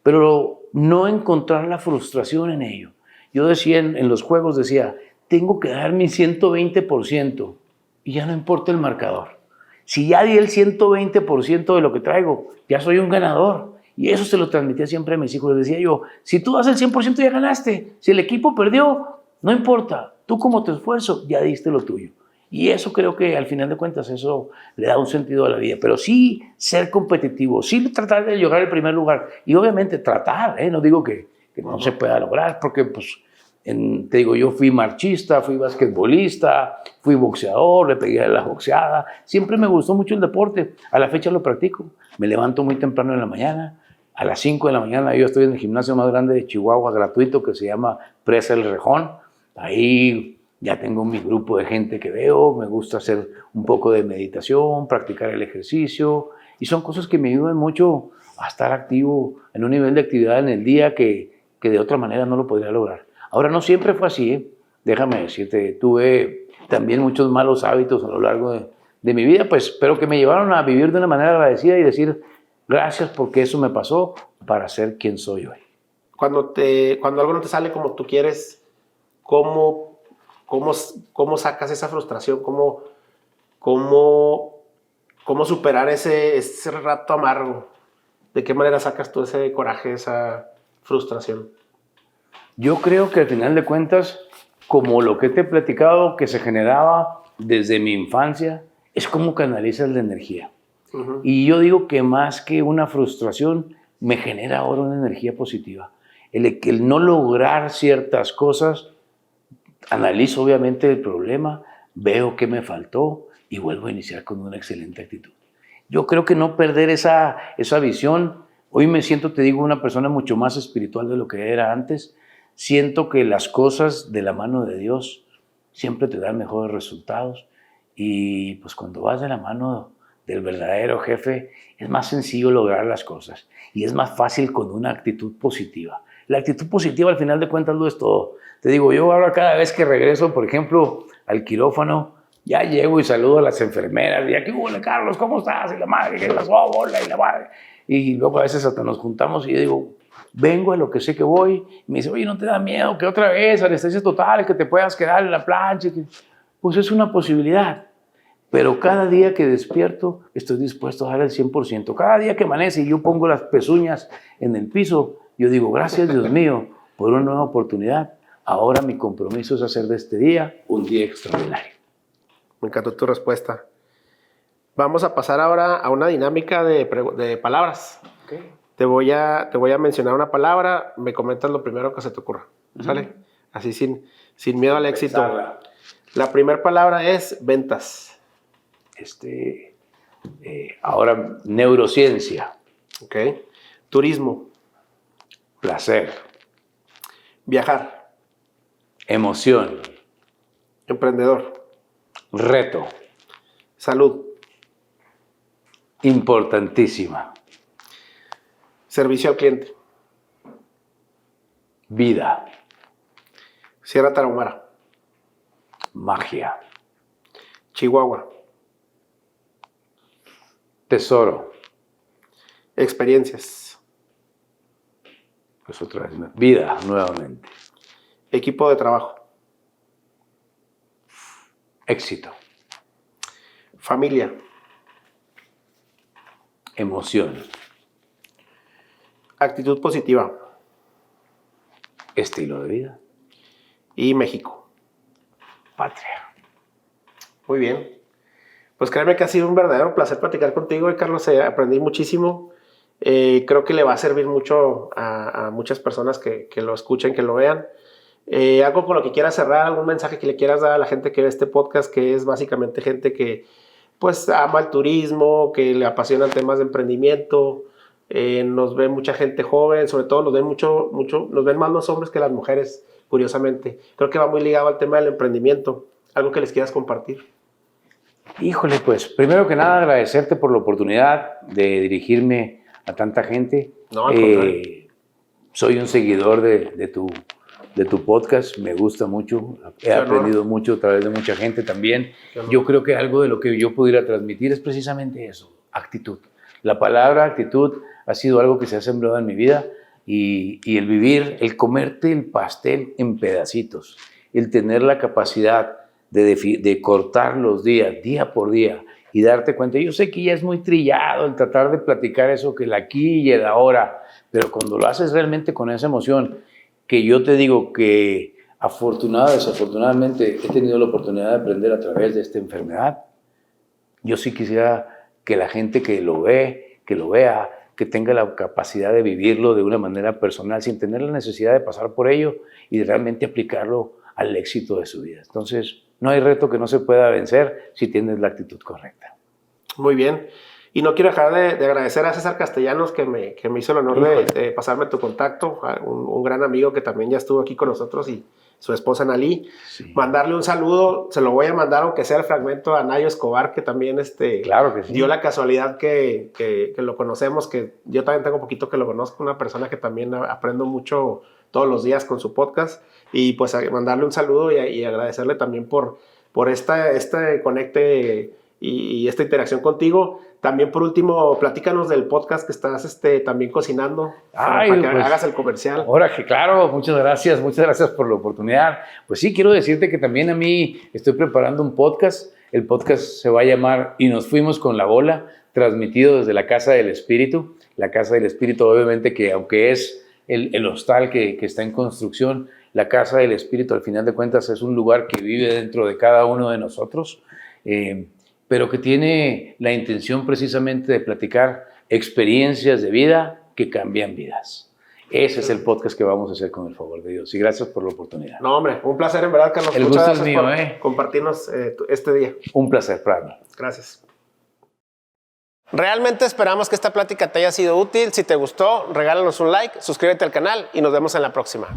Speaker 1: pero no encontrar la frustración en ello. Yo decía en los juegos, decía, tengo que dar mi 120% y ya no importa el marcador. Si ya di el 120% de lo que traigo, ya soy un ganador. Y eso se lo transmitía siempre a mis hijos. Les decía yo, si tú das el 100% ya ganaste. Si el equipo perdió, no importa. Tú como te esfuerzo, ya diste lo tuyo. Y eso creo que al final de cuentas eso le da un sentido a la vida. Pero sí ser competitivo, sí tratar de llegar al primer lugar. Y obviamente tratar, no digo que no se pueda lograr, porque pues, te digo, yo fui marchista, fui basquetbolista, fui boxeador, le pegué a la boxeada. Siempre me gustó mucho el deporte. A la fecha lo practico. Me levanto muy temprano en la mañana. A las 5 de la mañana yo estoy en el gimnasio más grande de Chihuahua, gratuito, que se llama Presa El Rejón. Ahí ya tengo mi grupo de gente que veo. Me gusta hacer un poco de meditación, practicar el ejercicio. Y son cosas que me ayudan mucho a estar activo en un nivel de actividad en el día que de otra manera no lo podría lograr. Ahora, no siempre fue así, déjame decirte, tuve también muchos malos hábitos a lo largo de mi vida, pues, pero que me llevaron a vivir de una manera agradecida y decir, gracias porque eso me pasó para ser quien soy hoy.
Speaker 2: Cuando algo no te sale como tú quieres, ¿cómo sacas esa frustración? ¿Cómo superar ese rato amargo? ¿De qué manera sacas tú ese coraje, esa frustración?
Speaker 1: Yo creo que al final de cuentas, como lo que te he platicado, que se generaba desde mi infancia, es como canalizas la energía. Y yo digo que más que una frustración, me genera ahora una energía positiva. El no lograr ciertas cosas, analizo obviamente el problema, veo qué me faltó y vuelvo a iniciar con una excelente actitud. Yo creo que no perder esa visión. Hoy me siento, te digo, una persona mucho más espiritual de lo que era antes. Siento que las cosas de la mano de Dios siempre te dan mejores resultados y pues cuando vas de la mano del verdadero jefe es más sencillo lograr las cosas y es más fácil con una actitud positiva. La actitud positiva al final de cuentas lo es todo. Te digo, yo ahora cada vez que regreso, por ejemplo, al quirófano, ya llego y saludo a las enfermeras y aquí, hola Carlos, ¿cómo estás? Y la madre, que las hola y la madre. Y luego a veces hasta nos juntamos y yo digo, vengo a lo que sé que voy. Y me dice, oye, ¿no te da miedo que otra vez, anestesia total, que te puedas quedar en la plancha? Pues es una posibilidad. Pero cada día que despierto estoy dispuesto a dar el 100%. Cada día que amanece y yo pongo las pezuñas en el piso, yo digo, gracias Dios mío por una nueva oportunidad. Ahora mi compromiso es hacer de este día un día extraordinario.
Speaker 2: Me encantó tu respuesta. Vamos a pasar ahora a una dinámica de palabras.
Speaker 1: Okay.
Speaker 2: Te voy a mencionar una palabra, me comentas lo primero que se te ocurra. ¿Sale? Así sin miedo al éxito.
Speaker 1: Empezarla.
Speaker 2: La primera palabra es ventas.
Speaker 1: Ahora, neurociencia.
Speaker 2: Ok. Turismo.
Speaker 1: Placer.
Speaker 2: Viajar.
Speaker 1: Emoción.
Speaker 2: Emprendedor.
Speaker 1: Reto.
Speaker 2: Salud.
Speaker 1: Importantísima.
Speaker 2: Servicio al cliente.
Speaker 1: Vida.
Speaker 2: Sierra Tarahumara.
Speaker 1: Magia.
Speaker 2: Chihuahua.
Speaker 1: Tesoro.
Speaker 2: Experiencias.
Speaker 1: Pues otra vez. Vida, nuevamente.
Speaker 2: Equipo de trabajo.
Speaker 1: Éxito.
Speaker 2: Familia.
Speaker 1: Emoción.
Speaker 2: Actitud positiva.
Speaker 1: Estilo de vida.
Speaker 2: Y México.
Speaker 1: Patria.
Speaker 2: Muy bien. Pues créeme que ha sido un verdadero placer platicar contigo, Carlos. Aprendí muchísimo. Creo que le va a servir mucho a muchas personas que lo escuchen, que lo vean. Algo con lo que quieras cerrar, algún mensaje que le quieras dar a la gente que ve este podcast, que es básicamente gente que pues ama el turismo, que le apasionan temas de emprendimiento. Nos ve mucha gente joven, sobre todo nos ven más los hombres que las mujeres, curiosamente. Creo que va muy ligado al tema del emprendimiento. Algo que les quieras compartir.
Speaker 1: Híjole, pues primero que nada agradecerte por la oportunidad de dirigirme a tanta gente.
Speaker 2: No, al contrario.
Speaker 1: Soy un seguidor de tu podcast, me gusta mucho, he aprendido mucho a través de mucha gente también. Yo creo que algo de lo que yo pudiera transmitir es precisamente eso, actitud. La palabra actitud ha sido algo que se ha sembrado en mi vida y el vivir, el comerte el pastel en pedacitos, el tener la capacidad de cortar los días, día por día, y darte cuenta. Yo sé que ya es muy trillado el tratar de platicar eso, que el aquí y el ahora, pero cuando lo haces realmente con esa emoción, que yo te digo que desafortunadamente he tenido la oportunidad de aprender a través de esta enfermedad, yo sí quisiera que la gente que lo vea, que tenga la capacidad de vivirlo de una manera personal, sin tener la necesidad de pasar por ello y de realmente aplicarlo al éxito de su vida. Entonces, no hay reto que no se pueda vencer si tienes la actitud correcta.
Speaker 2: Muy bien. Y no quiero dejar de agradecer a César Castellanos que me hizo el honor de pasarme tu contacto, un gran amigo que también ya estuvo aquí con nosotros y su esposa Analí. Sí. Mandarle un saludo, se lo voy a mandar aunque sea el fragmento a Nayo Escobar, que también
Speaker 1: claro que sí.
Speaker 2: dio la casualidad que lo conocemos, que yo también tengo poquito que lo conozco, una persona que también aprendo mucho todos los días con su podcast, y pues mandarle un saludo y agradecerle también por este conecte y esta interacción contigo. También, por último, platícanos del podcast que estás también cocinando, para que hagas el comercial.
Speaker 1: Ahora que claro, muchas gracias por la oportunidad. Pues sí, quiero decirte que también a mí estoy preparando un podcast. El podcast se va a llamar Y nos fuimos con la bola, transmitido desde la Casa del Espíritu. La Casa del Espíritu, obviamente, que aunque es el hostal que está en construcción, la Casa del Espíritu, al final de cuentas, es un lugar que vive dentro de cada uno de nosotros, pero que tiene la intención precisamente de platicar experiencias de vida que cambian vidas. Ese es el podcast que vamos a hacer con el favor de Dios. Y gracias por la oportunidad.
Speaker 2: No, hombre, un placer en verdad, Carlos.
Speaker 1: El
Speaker 2: Muchas
Speaker 1: gusto
Speaker 2: gracias
Speaker 1: es mío,
Speaker 2: por compartirnos este día.
Speaker 1: Un placer para mí.
Speaker 2: Gracias. Realmente esperamos que esta plática te haya sido útil. Si te gustó, regálanos un like, suscríbete al canal y nos vemos en la próxima.